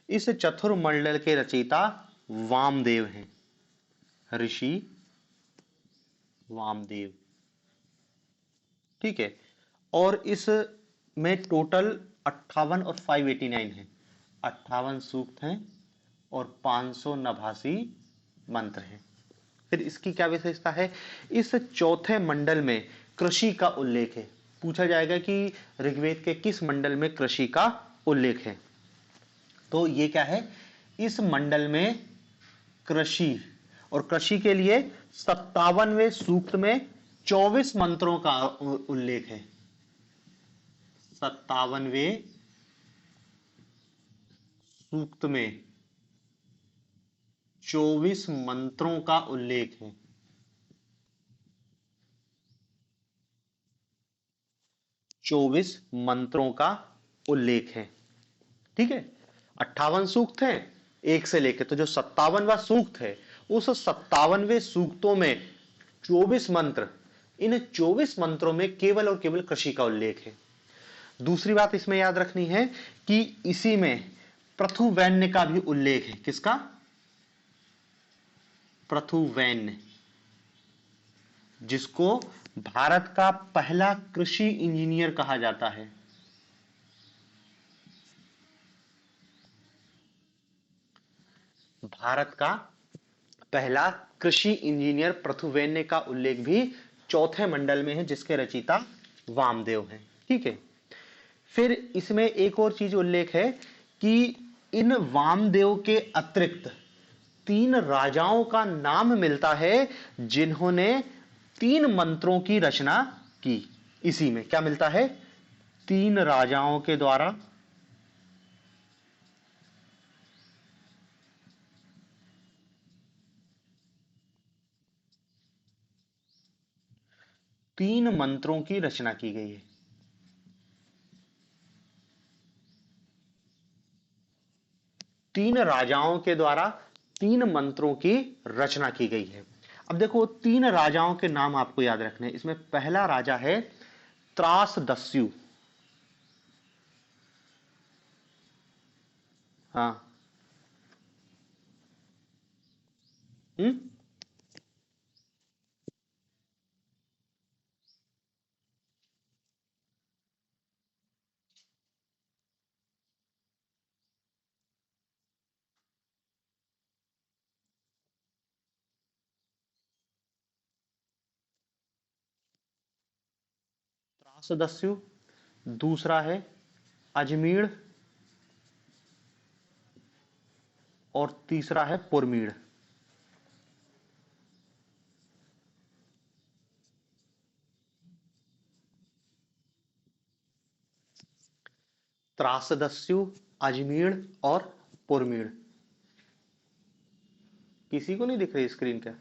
इस चतुर्मंडल के रचयिता वामदेव हैं, ऋषि वामदेव। ठीक है। और इस में टोटल 58 और 589 है, 58 सूक्त हैं और 589 मंत्र हैं। फिर इसकी क्या विशेषता है, इस चौथे मंडल में कृषि का उल्लेख है। पूछा जाएगा कि ऋग्वेद के किस मंडल में कृषि का उल्लेख है, तो ये क्या है, इस मंडल में कृषि, और कृषि के लिए 57वें सूक्त में 24 मंत्रों का उल्लेख है। 57वें सूक्त में 24 मंत्रों का उल्लेख है। 24 मंत्रों का उल्लेख है, ठीक है। 58 सूक्त हैं एक से लेकर, तो जो 57वां सूक्त है उस 57वें सूक्तों में 24 मंत्र, इन 24 मंत्रों में केवल और केवल कृषि का उल्लेख है। दूसरी बात इसमें याद रखनी है कि इसी में पृथुवैन्य का भी उल्लेख है। किसका? पृथुवैन्य, जिसको भारत का पहला कृषि इंजीनियर कहा जाता है। भारत का पहला कृषि इंजीनियर पृथुवैन्य का उल्लेख भी चौथे मंडल में है, जिसके रचयिता वामदेव हैं, ठीक है। फिर इसमें एक और चीज उल्लेख है कि इन वामदेव के अतिरिक्त 3 राजाओं का नाम मिलता है जिन्होंने 3 मंत्रों की रचना की। इसी में क्या मिलता है, 3 राजाओं के द्वारा 3 मंत्रों की रचना की गई है। 3 राजाओं के द्वारा 3 मंत्रों की रचना की गई है। अब देखो 3 राजाओं के नाम आपको याद रखने हैं। इसमें पहला राजा है त्रासदस्यु। हाँ। हम्म। त्रासदस्यु, दूसरा है अजमीर, और तीसरा है पुरमीड़। त्रासदस्यु, अजमीर और पुरमीड़। किसी को नहीं दिख रही स्क्रीन पे?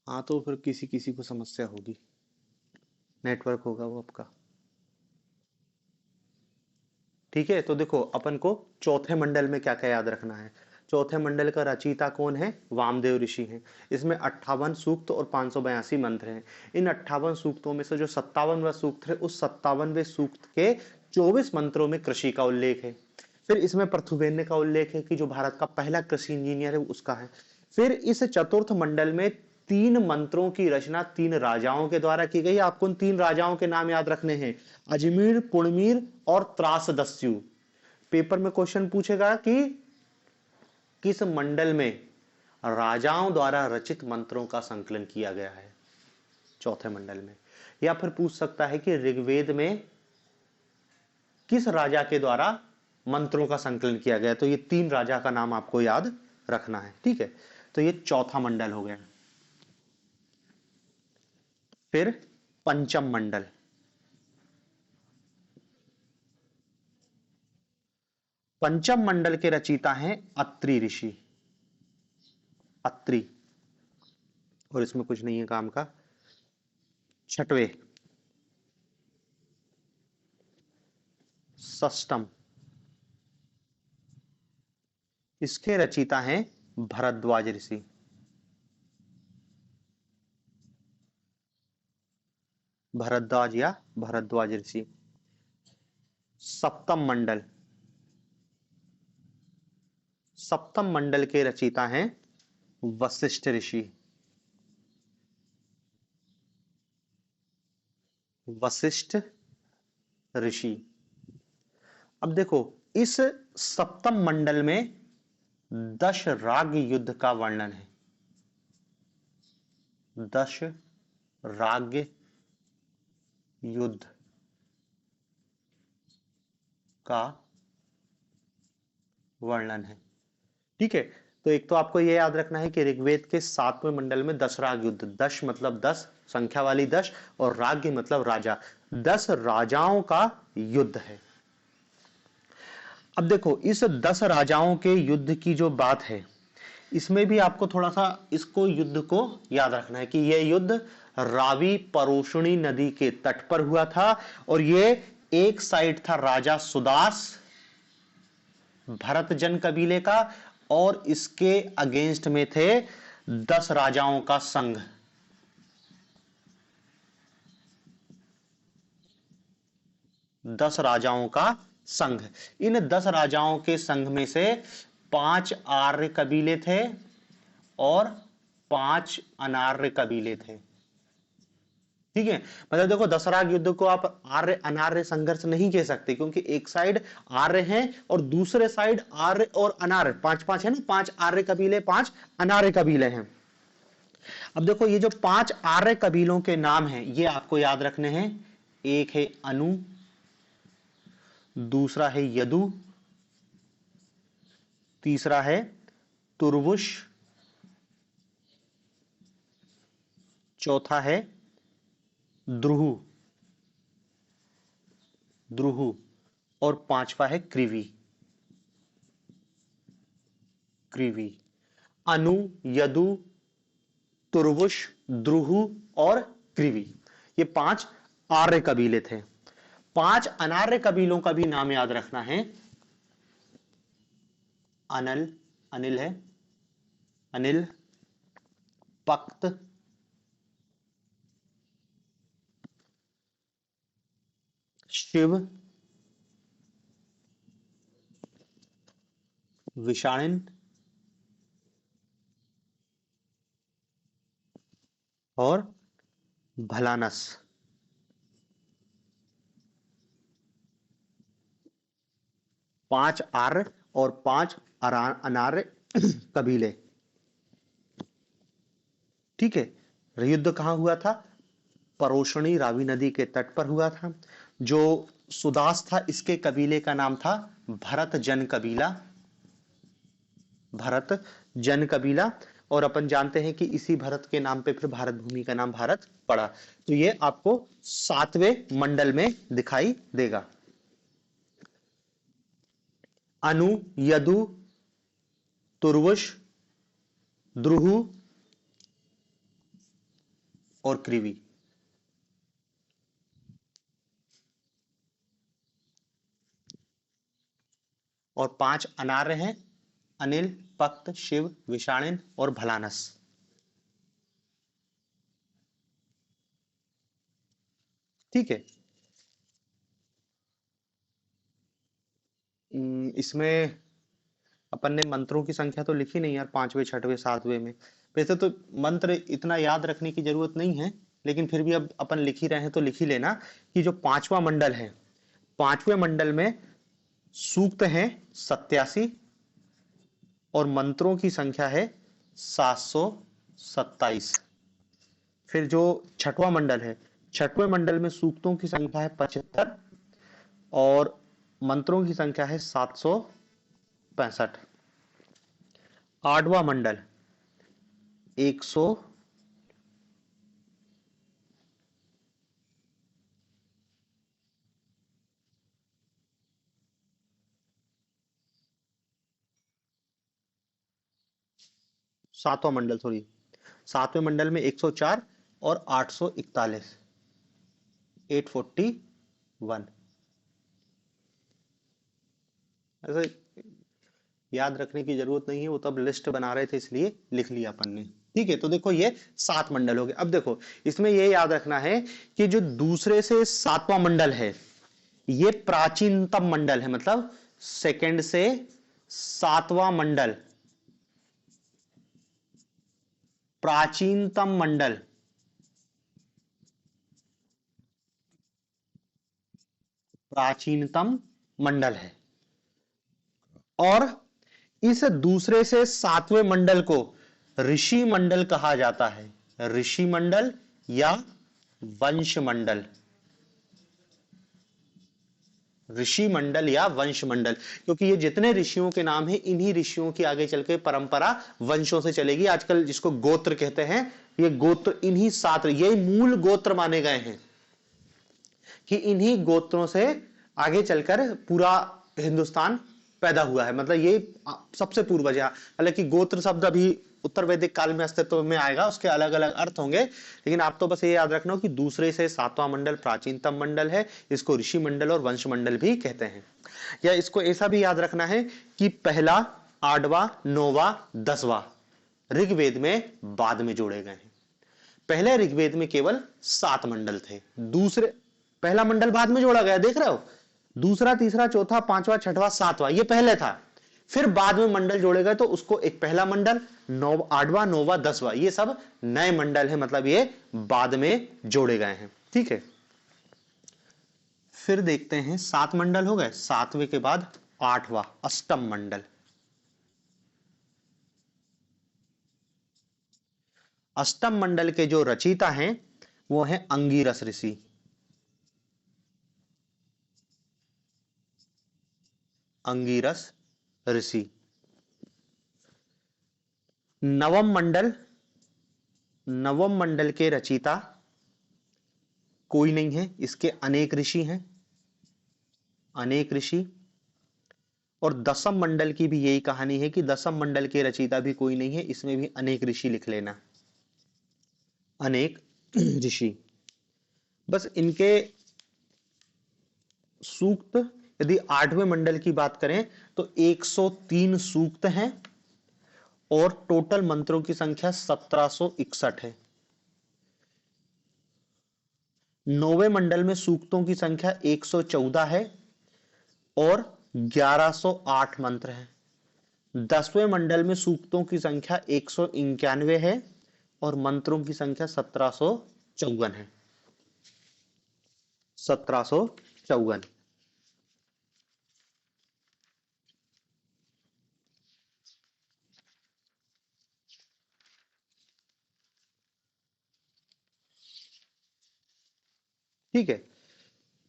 हाँ, तो फिर किसी किसी को समस्या होगी, नेटवर्क होगा वो आपका। ठीक है, तो देखो अपन को चौथे मंडल में क्या क्या याद रखना है। चौथे मंडल का रचयिता कौन है? वामदेव ऋषि हैं। इसमें 58 सूक्त और 582 मंत्र हैं। इन 58 सूक्तों में से जो 57वां सूक्त है, उस 57वें सूक्त के 24 मंत्रों में कृषि का उल्लेख है। फिर इसमें पृथुवैन्य का उल्लेख है कि जो भारत का पहला कृषि इंजीनियर है उसका है। फिर इस चतुर्थ मंडल में 3 मंत्रों की रचना 3 राजाओं के द्वारा की गई। आपको उन 3 राजाओं के नाम याद रखने हैं, अजमीर, पुणमीर और त्रासदस्यु। पेपर में क्वेश्चन पूछेगा कि किस मंडल में राजाओं द्वारा रचित मंत्रों का संकलन किया गया है, चौथे मंडल में। या फिर पूछ सकता है कि ऋग्वेद में किस राजा के द्वारा मंत्रों का संकलन किया गया। तो ये 3 राजा का नाम आपको याद रखना है, ठीक है। तो ये चौथा मंडल हो गया। फिर पंचम मंडल। पंचम मंडल के रचयिता हैं अत्रि ऋषि। अत्रि, और इसमें कुछ नहीं है काम का। छठवें षष्टम, इसके रचयिता हैं भरद्वाज ऋषि। भरद्वाज या भरद्वाज ऋषि। सप्तम मंडल, सप्तम मंडल के रचयिता हैं वशिष्ठ ऋषि। वशिष्ठ ऋषि। अब देखो इस सप्तम मंडल में 10 राग युद्ध का वर्णन है। 10 राग युद्ध का वर्णन है। ठीक है, तो एक तो आपको यह याद रखना है कि ऋग्वेद के 7वें मंडल में 10 राग युद्ध, 10 मतलब 10 संख्या वाली 10 और राग मतलब राजा, 10 राजाओं का युद्ध है। अब देखो इस 10 राजाओं के युद्ध की जो बात है, इसमें भी आपको थोड़ा सा इसको युद्ध को याद रखना है कि यह युद्ध रावी परोशनी नदी के तट पर हुआ था और यह एक साइड था राजा सुदास भरत जन कबीले का और इसके अगेंस्ट में थे 10 राजाओं का संघ। 10 राजाओं का संघ। इन 10 राजाओं के संघ में से 5 आर्य कबीले थे और 5 अनार्य कबीले थे। ठीक है, मतलब देखो 10 राग युद्ध को आप आर्य अनार्य संघर्ष नहीं कह सकते क्योंकि एक साइड आर्य हैं और दूसरे साइड आर्य और अनार्य 5-5 है ना, 5 आर्य कबीले 5 अनार्य कबीले हैं। अब देखो ये जो 5 आर्य कबीलों के नाम हैं ये आपको याद रखने हैं। एक है अनु, दूसरा है यदु, तीसरा है तुर्वुश, चौथा है द्रुहु, द्रुहु और पांचवा है क्रिवी। क्रिवी, अनु, यदु, तुर्वुश, द्रुहु और क्रिवी, ये 5 आर्य कबीले थे। 5 अनार्य कबीलों का भी नाम याद रखना है। अनल, अनिल है, अनिल, पक्त, शिव, विषाणिन और भलानस। 5 आर्य और 5 अनार्य कबीले। ठीक है, युद्ध कहां हुआ था? परोशनी रावी नदी के तट पर हुआ था। जो सुदास था इसके कबीले का नाम था भरत जन कबीला। भरत जन कबीला, और अपन जानते हैं कि इसी भरत के नाम पे फिर भारत भूमि का नाम भारत पड़ा। तो ये आपको 7वें मंडल में दिखाई देगा। अनु, यदु, तुर्वुश, द्रुहु और क्रिवी। और 5 अनार्य हैं, अनिल, पक्त, शिव, विषाणिन और भलानस। ठीक है, इसमें अपन ने मंत्रों की संख्या तो लिखी नहीं यार, 5वें 6वें 7वें में। वैसे तो मंत्र इतना याद रखने की जरूरत नहीं है, लेकिन फिर भी अब अपन लिख ही रहे हैं तो लिख ही लेना कि जो 5वां मंडल है, 5वें मंडल में सूक्त हैं 87 और मंत्रों की संख्या है 727। फिर जो 6वां मंडल है, 6वें मंडल में सूक्तों की संख्या है 75 और मंत्रों की संख्या है 765। 8वां मंडल 100 7वां मंडल, सॉरी 7वें मंडल में 104 और 841, 841। ऐसे याद रखने की जरूरत नहीं है, वो तब लिस्ट बना रहे थे इसलिए लिख लिया अपन ने। ठीक है, तो देखो ये 7 मंडल हो गए। अब देखो इसमें ये याद रखना है कि जो दूसरे से 7वां मंडल है ये प्राचीनतम मंडल है, मतलब सेकंड से सातवां मंडल, प्राचीनतम मंडल, प्राचीनतम मंडल है। और इस दूसरे से सातवें मंडल को ऋषि मंडल कहा जाता है, ऋषि मंडल या वंश मंडल, ऋषि मंडल या वंश मंडल, क्योंकि ये जितने ऋषियों के नाम हैं इन्हीं ऋषियों की आगे चल के परंपरा वंशों से चलेगी। आजकल जिसको गोत्र कहते हैं, ये गोत्र इन्हीं सात, ये मूल गोत्र माने गए हैं कि इन्हीं गोत्रों से आगे चलकर पूरा हिंदुस्तान पैदा हुआ है। मतलब ये सबसे पूर्वज है। हालांकि गोत्र शब्द अभी उत्तर वैदिक काल में अस्तित्व में आएगा, उसके अलग अलग अर्थ होंगे, लेकिन आप तो बस ये याद रखना कि दूसरे से सातवां मंडल प्राचीनतम मंडल है, इसको ऋषि मंडल और वंश मंडल भी कहते हैं। या इसको ऐसा भी याद रखना है कि पहला, आठवां, नौवां, दसवां ऋग्वेद में बाद में जोड़े गए हैं। पहले ऋग्वेद में केवल 7 मंडल थे, दूसरे, पहला मंडल बाद में जोड़ा गया, देख रहे हो, दूसरा, तीसरा, चौथा, पांचवा, छठवां, सातवां ये पहले था, फिर बाद में मंडल जोड़े गए तो उसको एक पहला मंडल, आठवां, नौवां, दसवां ये सब नए मंडल है, मतलब ये बाद में जोड़े गए हैं। ठीक है, फिर देखते हैं 7 मंडल हो गए, 7वें के बाद 8वां अष्टम मंडल। अष्टम मंडल के जो रचयिता हैं वो है अंगिरस ऋषि। अंगिरस ऋषि। नवम मंडल, नवम मंडल के रचयिता कोई नहीं है, इसके अनेक ऋषि हैं, अनेक ऋषि। और दसम मंडल की भी यही कहानी है कि दसम मंडल के रचयिता भी कोई नहीं है, इसमें भी अनेक ऋषि लिख लेना, अनेक ऋषि। बस इनके सूक्त, यदि 8वें मंडल की बात करें तो 103 सूक्त हैं और टोटल मंत्रों की संख्या 1761 है। 9वें मंडल में सूक्तों की संख्या 114 है और 1108 मंत्र हैं। 10वें मंडल में सूक्तों की संख्या 191 है और मंत्रों की संख्या 1754 है, 1754। ठीक है,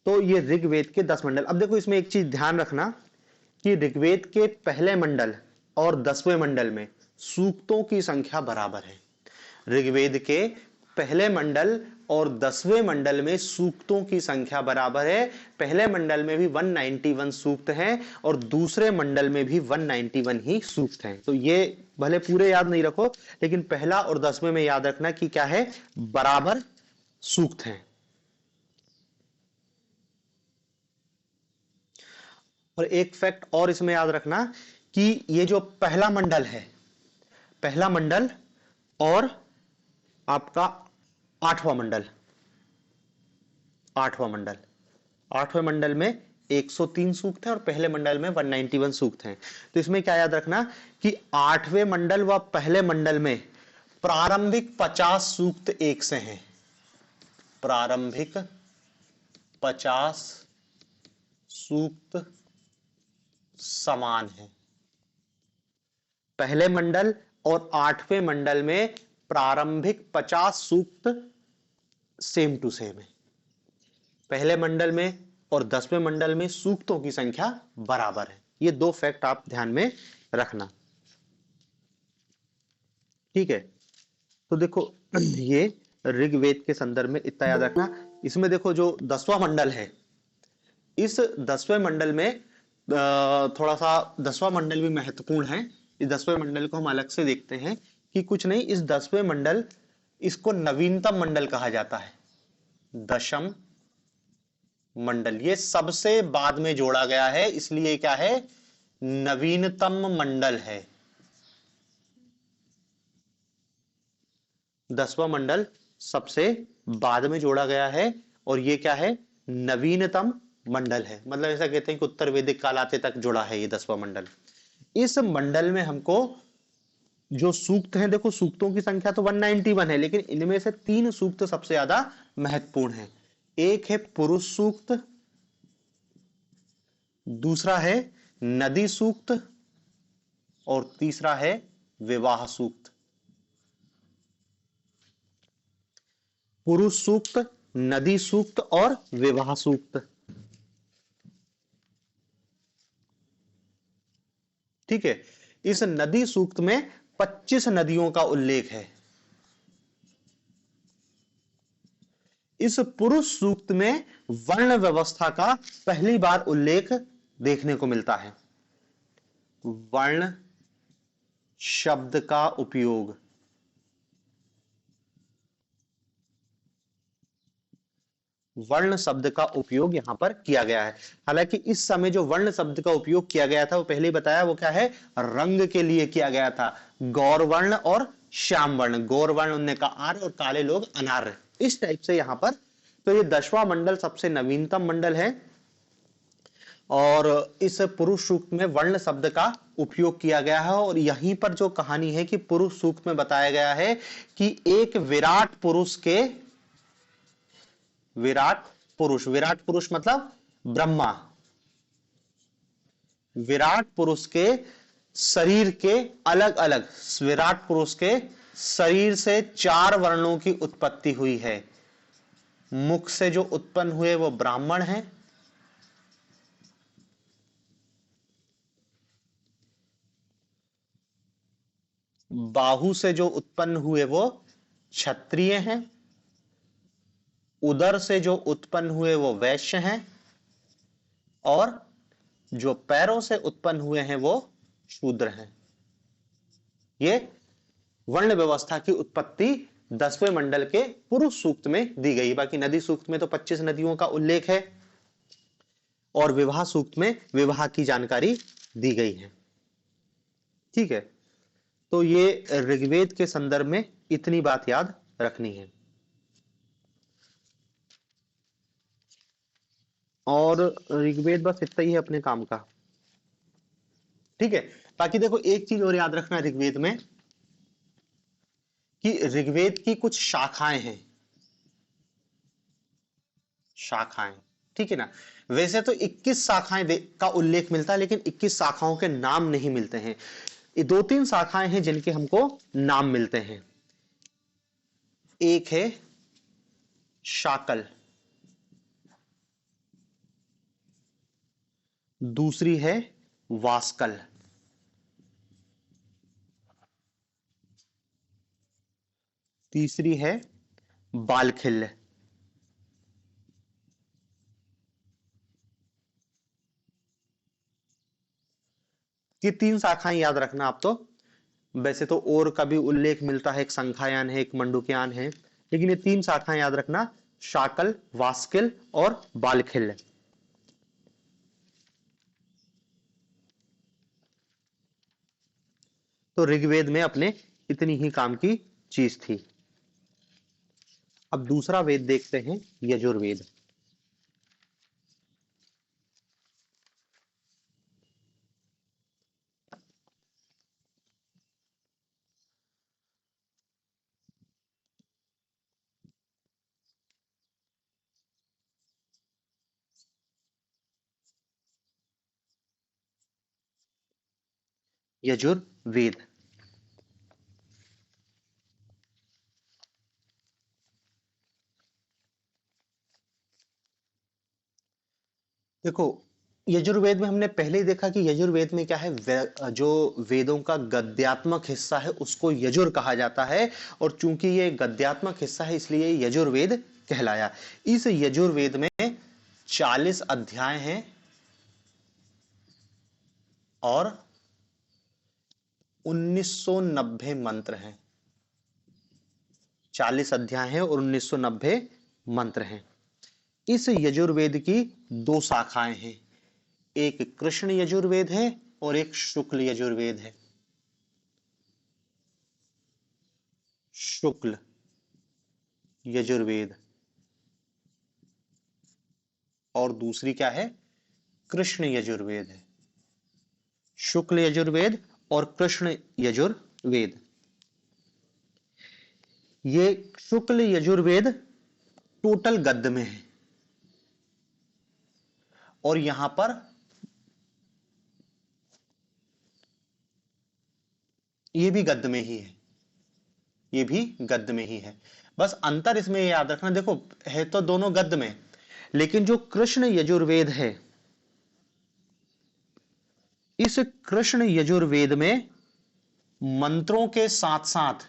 तो ये ऋग्वेद के 10 मंडल। अब देखो इसमें एक चीज ध्यान रखना कि ऋग्वेद के पहले मंडल और 10वें मंडल में सूक्तों की संख्या बराबर है। ऋग्वेद के पहले मंडल और 10वें मंडल में सूक्तों की संख्या बराबर है। पहले मंडल में भी 191 सूक्त हैं और दूसरे मंडल में भी 191 ही सूक्त हैं। तो ये भले पूरे याद नहीं रखो, लेकिन पहला और 10वें में याद रखना कि क्या है, बराबर सूक्त हैं। और एक फैक्ट और इसमें याद रखना कि ये जो पहला मंडल है, पहला मंडल और आपका 8वां मंडल, 8वां मंडल, 8वें मंडल में 103 सूक्त हैं और पहले मंडल में 191 सूक्त हैं। तो इसमें क्या याद रखना कि 8वें मंडल व पहले मंडल में प्रारंभिक 50 सूक्त एक से हैं, प्रारंभिक 50 सूक्त समान है। पहले मंडल और 8वें मंडल में प्रारंभिक 50 सूक्त सेम टू सेम है। पहले मंडल में और 10वें मंडल में सूक्तों की संख्या बराबर है। ये दो फैक्ट आप ध्यान में रखना। ठीक है, तो देखो ये ऋग्वेद के संदर्भ में इतना याद रखना। इसमें देखो जो 10वां मंडल है, इस 10वें मंडल में थोड़ा सा 10वां मंडल भी महत्वपूर्ण है। इस 10वें मंडल को हम अलग से देखते हैं कि कुछ नहीं, इस 10वें मंडल, इसको नवीनतम मंडल कहा जाता है। 10म मंडल ये सबसे बाद में जोड़ा गया है, इसलिए क्या है, नवीनतम मंडल है। 10वां मंडल सबसे बाद में जोड़ा गया है और ये क्या है, नवीनतम मंडल है। मतलब ऐसा कहते हैं कि उत्तर वैदिक काल आते तक जुड़ा है ये 10वां मंडल। इस मंडल में हमको जो सूक्त हैं, देखो सूक्तों की संख्या तो 191 है, लेकिन इनमें से 3 सूक्त सबसे ज्यादा महत्वपूर्ण हैं। एक है पुरुष सूक्त, दूसरा है नदी सूक्त, और तीसरा है विवाह सूक्त। पुरुष सूक्त, नदी सूक्त और विवाह सूक्त। ठीक है। इस नदी सूक्त में 25 नदियों का उल्लेख है। इस पुरुष सूक्त में वर्ण व्यवस्था का पहली बार उल्लेख देखने को मिलता है। वर्ण शब्द का उपयोग, वर्ण शब्द का उपयोग यहां पर किया गया है। हालांकि इस समय जो वर्ण शब्द का उपयोग किया गया था, वो पहले ही बताया, वो क्या है, रंग के लिए किया गया था। गौर वर्ण और श्याम वर्ण, गौर वर्ण उनने का आर्य और काले लोग अनार्य, इस टाइप से यहां पर। तो ये 10वां मंडल सबसे नवीनतम मंडल है, और इस पुरुष सूक्त में वर्ण शब्द का उपयोग किया गया है। और यहीं पर जो कहानी है कि पुरुष सूक्त में बताया गया है कि एक विराट पुरुष के, विराट पुरुष, विराट पुरुष मतलब ब्रह्मा, विराट पुरुष के शरीर के अलग अलग, विराट पुरुष के शरीर से 4 वर्णों की उत्पत्ति हुई है। मुख से जो उत्पन्न हुए वो ब्राह्मण हैं, बाहु से जो उत्पन्न हुए वो क्षत्रिय हैं, उदर से जो उत्पन्न हुए वो वैश्य हैं, और जो पैरों से उत्पन्न हुए हैं वो शूद्र हैं। ये वर्ण व्यवस्था की उत्पत्ति 10वें मंडल के पुरुष सूक्त में दी गई। बाकी नदी सूक्त में तो 25 नदियों का उल्लेख है, और विवाह सूक्त में विवाह की जानकारी दी गई है। ठीक है। तो ये ऋग्वेद के संदर्भ में इतनी बात याद रखनी है। और ऋग्वेद बस इतना ही है अपने काम का। ठीक है। बाकी देखो एक चीज और याद रखना ऋग्वेद में, कि ऋग्वेद की कुछ शाखाएं हैं, शाखाएं। ठीक है ना। वैसे तो 21 शाखाएं का उल्लेख मिलता है, लेकिन 21 शाखाओं के नाम नहीं मिलते हैं। ये 2-3 शाखाएं हैं जिनके हमको नाम मिलते हैं। एक है शाकल, दूसरी है वास्कल, तीसरी है बालखिल्य, ये 3 शाखाएं याद रखना आप तो। वैसे तो और का भी उल्लेख मिलता है, एक संख्यायान है, एक मंडूक्यान है, लेकिन ये 3 शाखाएं याद रखना, शाकल, वास्किल और बालखिल्य। तो ऋग्वेद में अपने इतनी ही काम की चीज थी। अब दूसरा वेद देखते हैं, यजुर्वेद। यजुर्वेद, देखो यजुर्वेद में हमने पहले ही देखा कि यजुर्वेद में क्या है, जो वेदों का गद्यात्मक हिस्सा है उसको यजुर कहा जाता है, और चूंकि ये गद्यात्मक हिस्सा है इसलिए यजुर्वेद कहलाया। इस यजुर्वेद में 40 अध्याय हैं और 1990 मंत्र हैं। 40 अध्याय हैं और 1990 मंत्र हैं। इस यजुर्वेद की 2 शाखाएं हैं, एक कृष्ण यजुर्वेद है और एक शुक्ल यजुर्वेद है। शुक्ल यजुर्वेद, और दूसरी क्या है, कृष्ण यजुर्वेद है। शुक्ल यजुर्वेद और कृष्ण यजुर्वेद। ये शुक्ल यजुर्वेद टोटल गद्य में है और यहां पर ये भी गद्य में ही है, ये भी गद्य में ही है। बस अंतर इसमें याद रखना, देखो है तो दोनों गद्य में, लेकिन जो कृष्ण यजुर्वेद है, इस कृष्ण यजुर्वेद में मंत्रों के साथ साथ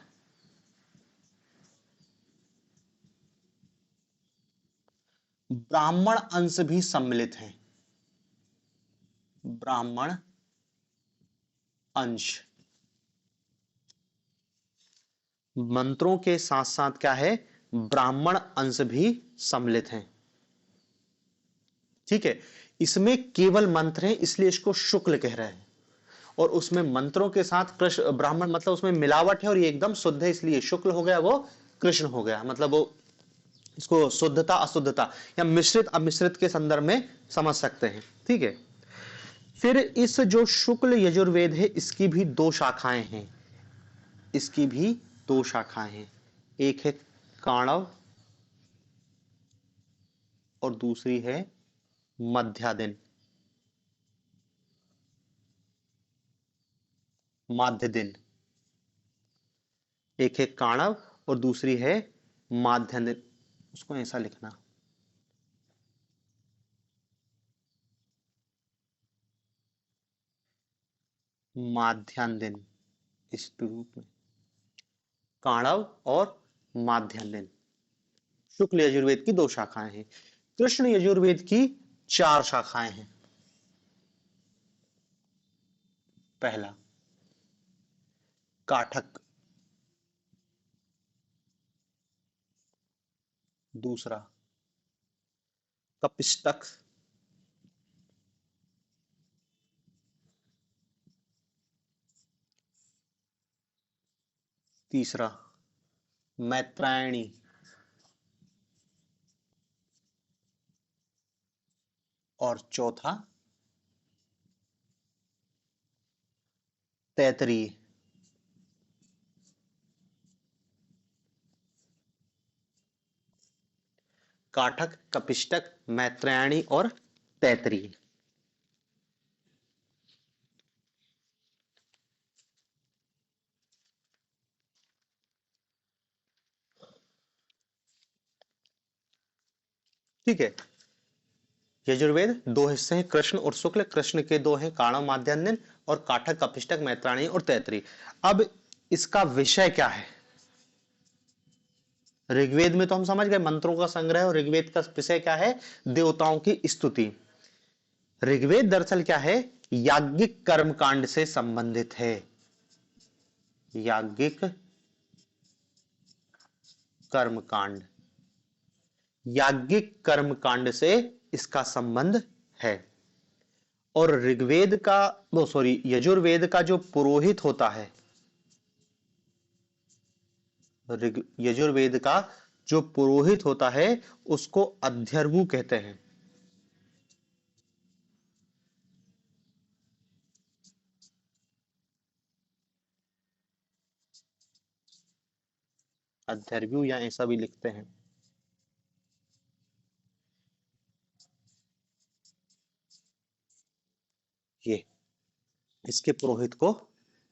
ब्राह्मण अंश भी सम्मिलित हैं। ब्राह्मण अंश, मंत्रों के साथ साथ क्या है, ब्राह्मण अंश भी सम्मिलित हैं। ठीक है, इसमें केवल मंत्र है इसलिए इसको शुक्ल कह रहे हैं, और उसमें मंत्रों के साथ कृष्ण ब्राह्मण मतलब उसमें मिलावट है और ये एकदम शुद्ध है इसलिए शुक्ल हो गया, वो कृष्ण हो गया। मतलब वो इसको शुद्धता अशुद्धता या मिश्रित अमिश्रित के संदर्भ में समझ सकते हैं। ठीक है, फिर इस जो शुक्ल यजुर्वेद है इसकी भी दो शाखाएं हैं, इसकी भी दो शाखाएं हैं, एक है काणव और दूसरी है मध्यादिन, माध्य दिन। एक है काणव और दूसरी है माध्य दिन, उसको ऐसा लिखना, माध्यान दिन, इस रूप में काणव और माध्यान दिन। शुक्ल यजुर्वेद की दो शाखाएं हैं, कृष्ण यजुर्वेद की चार शाखाएं हैं। पहला काठक, दूसरा कपिष्टक, तीसरा मैत्रायणी और चौथा तैतरीय। काठक, कपिष्टक, मैत्रायणी और तैतरीय। ठीक है, यजुर्वेद दो हिस्से हैं, कृष्ण और शुक्ल। कृष्ण के दो हैं, काणव माध्यान्ह और काठक कपिष्टक मैत्रायणी और तैतरी। अब इसका विषय क्या है, ऋग्वेद में तो हम समझ गए मंत्रों का संग्रह, और ऋग्वेद का विषय क्या है, देवताओं की स्तुति। ऋग्वेद दरअसल क्या है, याज्ञिक कर्म कांड से संबंधित है, याज्ञिक कर्म कांड, याज्ञिक कर्म कांड से इसका संबंध है। और ऋग्वेद का वो सॉरी यजुर्वेद का जो पुरोहित होता है, यजुर्वेद का जो पुरोहित होता है उसको अध्यर्वु कहते हैं। अध्यर्वु या ऐसा भी लिखते हैं, ये इसके पुरोहित को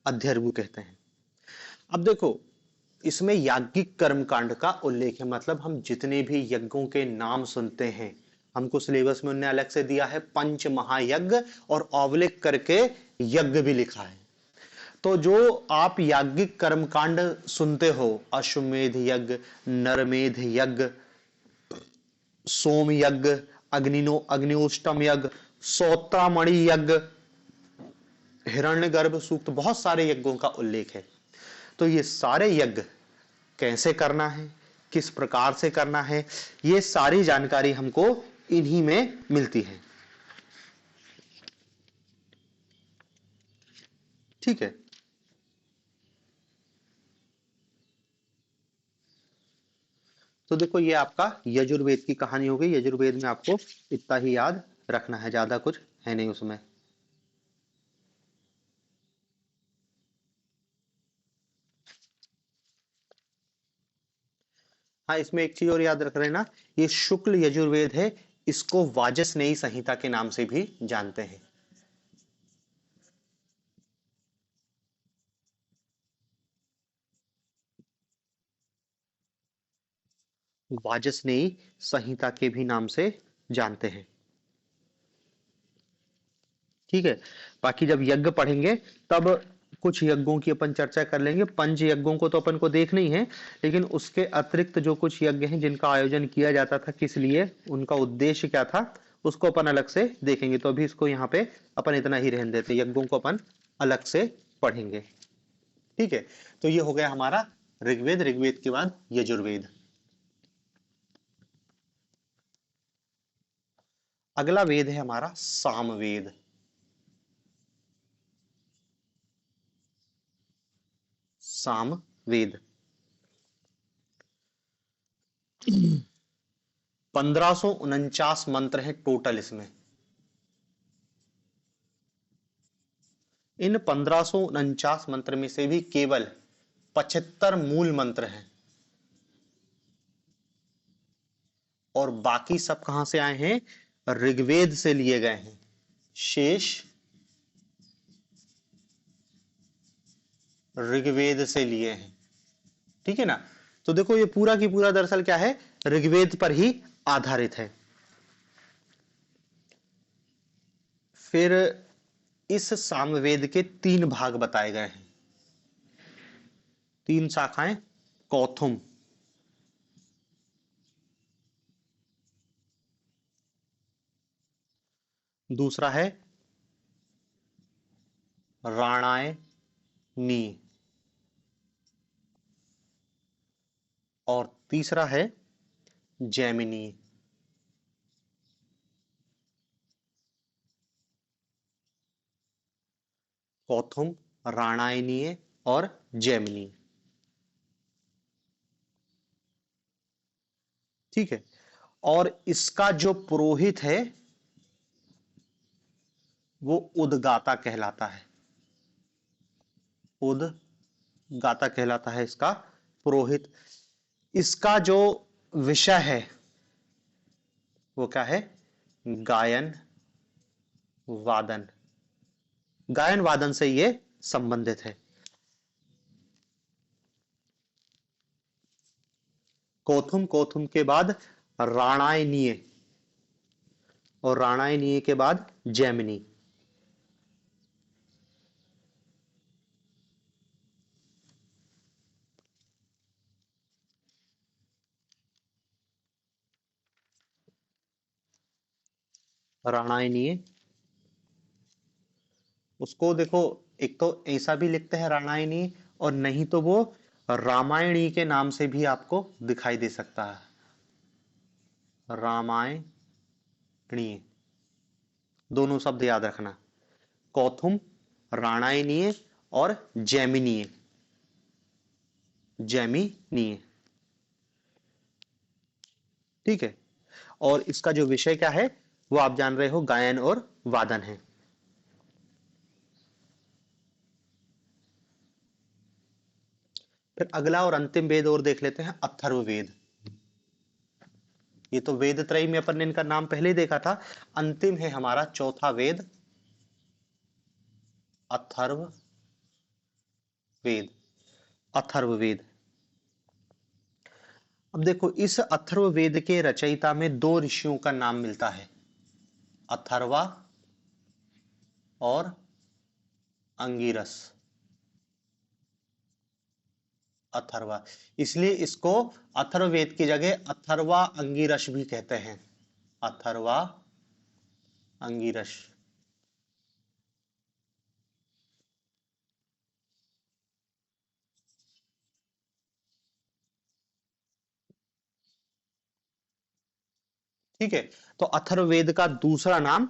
अध्यर्वु कहते हैं। अब देखो इसमें याज्ञिक कर्मकांड का उल्लेख है, मतलब हम जितने भी यज्ञों के नाम सुनते हैं, हमको सिलेबस में उन्होंने अलग से दिया है पंच महायज्ञ और औवलिक करके यज्ञ भी लिखा है। तो जो आप याज्ञिक कर्मकांड सुनते हो, अश्वमेध यज्ञ, नरमेध यज्ञ, सोम यज्ञ, अग्निष्टम यज्ञ, सौत्रामणि यज्ञ, हिरण्यगर्भ सूक्त, बहुत सारे यज्ञों का उल्लेख है। तो ये सारे यज्ञ कैसे करना है, किस प्रकार से करना है, ये सारी जानकारी हमको इन्हीं में मिलती है। ठीक है, तो देखो ये आपका यजुर्वेद की कहानी हो गई। यजुर्वेद में आपको इतना ही याद रखना है, ज्यादा कुछ है नहीं उसमें। हाँ, इसमें एक चीज और याद रख रहे ना, ये शुक्ल यजुर्वेद है, इसको वाजसनेयी संहिता के नाम से भी जानते हैं। वाजसनेयी संहिता के भी नाम से जानते हैं। ठीक है। बाकी जब यज्ञ पढ़ेंगे तब कुछ यज्ञों की अपन चर्चा कर लेंगे। पंच यज्ञों को तो अपन को देखना ही है, लेकिन उसके अतिरिक्त जो कुछ यज्ञ हैं जिनका आयोजन किया जाता था, किस लिए, उनका उद्देश्य क्या था, उसको अपन अलग से देखेंगे। तो अभी इसको यहाँ पे अपन इतना ही रहने देते हैं, यज्ञों को अपन अलग से पढ़ेंगे। ठीक है। तो ये हो गया हमारा ऋग्वेद। ऋग्वेद के बाद यजुर्वेद। अगला वेद है हमारा सामवेद। सामवेद 1549 मंत्र हैं टोटल इसमें। इन 1549 मंत्र में से भी केवल 75 मूल मंत्र हैं, और बाकी सब कहां से आए हैं, ऋग्वेद से लिए गए हैं। शेष ऋग्वेद से लिए हैं। ठीक है ना। तो देखो ये पूरा की पूरा दरअसल क्या है, ऋग्वेद पर ही आधारित है। फिर इस सामवेद के 3 भाग बताए गए हैं, 3 शाखाएं। कौथुम, दूसरा है राणायनी, और तीसरा है जैमिनी। कौथुम, राणायनीय और जैमिनी। ठीक है। और इसका जो पुरोहित है वो उदगाता कहलाता है। उदगाता कहलाता है इसका पुरोहित। इसका जो विषय है वो क्या है, गायन वादन। गायन वादन से ये संबंधित है। कौथुम, कौथुम के बाद राणायनीय, और राणायनीय के बाद जैमिनी। राणायनीय, उसको देखो, एक तो ऐसा भी लिखते हैं राणायनी, और नहीं तो वो रामायणी के नाम से भी आपको दिखाई दे सकता है, रामायणी। दोनों शब्द याद रखना, कौथुम, राणायनीय और जैमिनीय। जैमिनीय। ठीक है। और इसका जो विषय क्या है वो आप जान रहे हो, गायन और वादन है। फिर अगला और अंतिम वेद और देख लेते हैं, अथर्ववेद। ये तो वेद त्रयी में अपन ने इनका नाम पहले ही देखा था। अंतिम है हमारा चौथा वेद, अथर्ववेद। अथर्ववेद। अब देखो, इस अथर्ववेद के रचयिता में 2 ऋषियों का नाम मिलता है, अथर्वा और अंगिरस। अथर्वा, इसलिए इसको अथर्ववेद की जगह अथर्वा अंगिरस भी कहते हैं। अथर्वा अंगिरस। ठीक है। तो अथर्ववेद का दूसरा नाम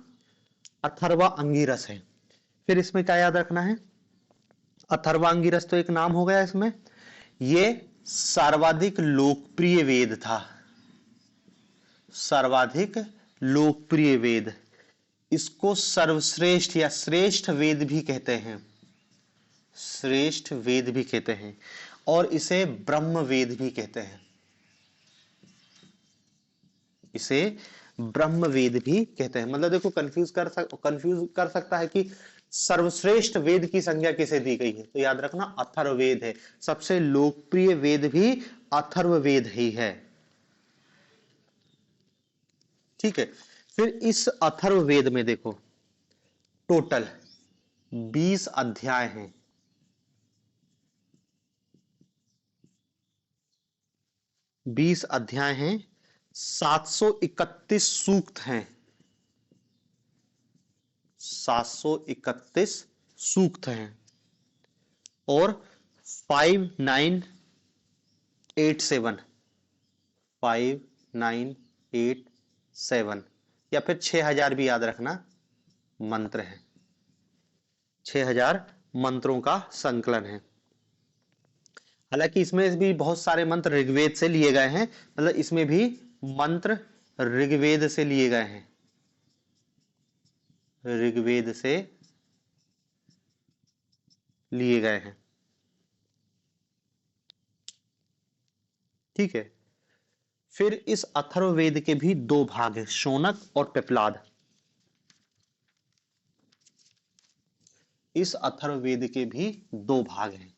अथर्वा अंगिरस है। फिर इसमें क्या याद रखना है, अथर्वा अंगिरस तो एक नाम हो गया इसमें। ये सर्वाधिक लोकप्रिय वेद था, सर्वाधिक लोकप्रिय वेद। इसको सर्वश्रेष्ठ या श्रेष्ठ वेद भी कहते हैं, श्रेष्ठ वेद भी कहते हैं, और इसे ब्रह्म वेद भी कहते हैं। इसे ब्रह्म वेद भी कहते हैं। मतलब देखो कंफ्यूज कर सकता है कि सर्वश्रेष्ठ वेद की संज्ञा किसे दी गई है, तो याद रखना अथर्ववेद है। सबसे लोकप्रिय वेद भी अथर्ववेद ही है। ठीक है, फिर इस अथर्ववेद में देखो टोटल 20 अध्याय हैं। 20 अध्याय हैं, 731 सूक्त हैं, 731 सूक्त हैं, और 5987 5987 या फिर 6000 भी याद रखना मंत्र है। 6000 मंत्रों का संकलन है। हालांकि इसमें भी बहुत सारे मंत्र ऋग्वेद से लिए गए हैं, मतलब इसमें भी मंत्र ऋग्वेद से लिए गए हैं, ऋग्वेद से लिए गए हैं। ठीक है, फिर इस अथर्ववेद के भी दो भाग हैं, शौनक और पिप्लाद। इस अथर्ववेद के भी दो भाग हैं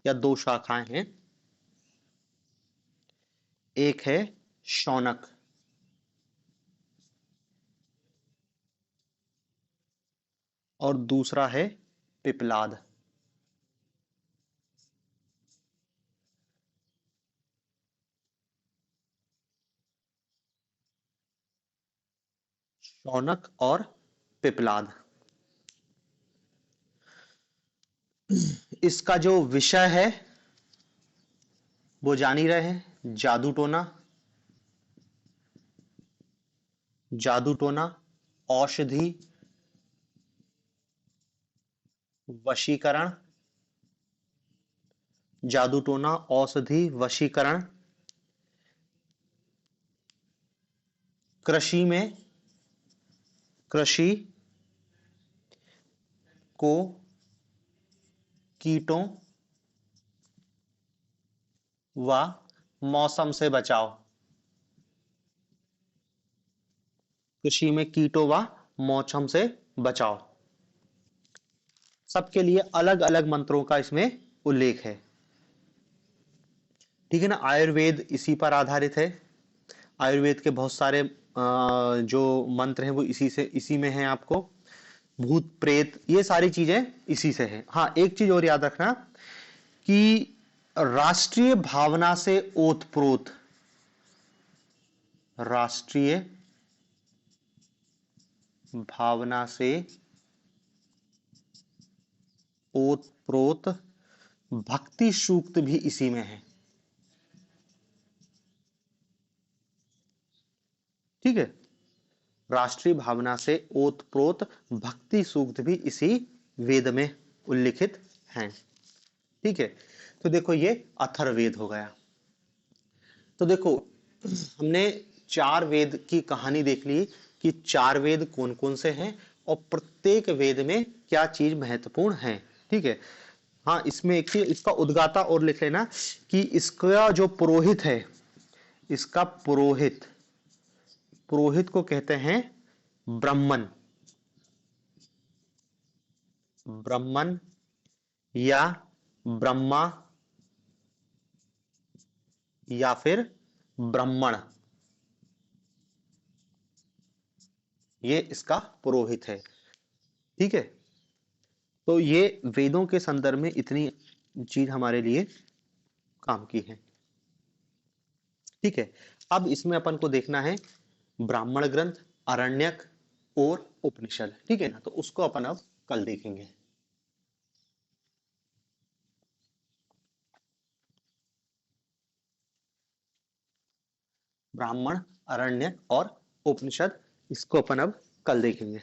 या दो शाखाएं हैं। एक है शौनक और दूसरा है पिप्लाद। शौनक और पिप्लाद। इसका जो विषय है वो जान ही रहे हैं, जादू टोना, जादू टोना, औषधि, वशीकरण, जादू टोना, औषधि, वशीकरण, कृषि में, कृषि को कीटों व मौसम से बचाओ, कृषि में कीटों व मौसम से बचाओ। सबके लिए अलग अलग मंत्रों का इसमें उल्लेख है। ठीक है ना, आयुर्वेद इसी पर आधारित है। आयुर्वेद के बहुत सारे जो मंत्र हैं वो इसी में है। आपको भूत प्रेत ये सारी चीजें इसी से है। हाँ, एक चीज और याद रखना कि राष्ट्रीय भावना से ओतप्रोत, राष्ट्रीय भावना से ओतप्रोत भक्ति सूक्त भी इसी में है। ठीक है, राष्ट्रीय भावना से ओतप्रोत भक्ति सूक्त भी इसी वेद में उल्लिखित हैं। ठीक है, तो देखो ये अथर्ववेद हो गया। तो देखो हमने चार वेद की कहानी देख ली कि चार वेद कौन कौन से हैं और प्रत्येक वेद में क्या चीज महत्वपूर्ण है। ठीक है, हाँ इसमें एक चीज इसका उद्गाता और लिख लेना कि इसका जो पुरोहित है, इसका पुरोहित, पुरोहित को कहते हैं ब्राह्मण, ब्राह्मण या ब्रह्मा या फिर ब्राह्मण, ये इसका पुरोहित है। ठीक है, तो ये वेदों के संदर्भ में इतनी चीज हमारे लिए काम की है। ठीक है, अब इसमें अपन को देखना है ब्राह्मण ग्रंथ, अरण्यक और उपनिषद। ठीक है ना, तो उसको अपन अब कल देखेंगे। ब्राह्मण, अरण्यक और उपनिषद, इसको अपन अब कल देखेंगे।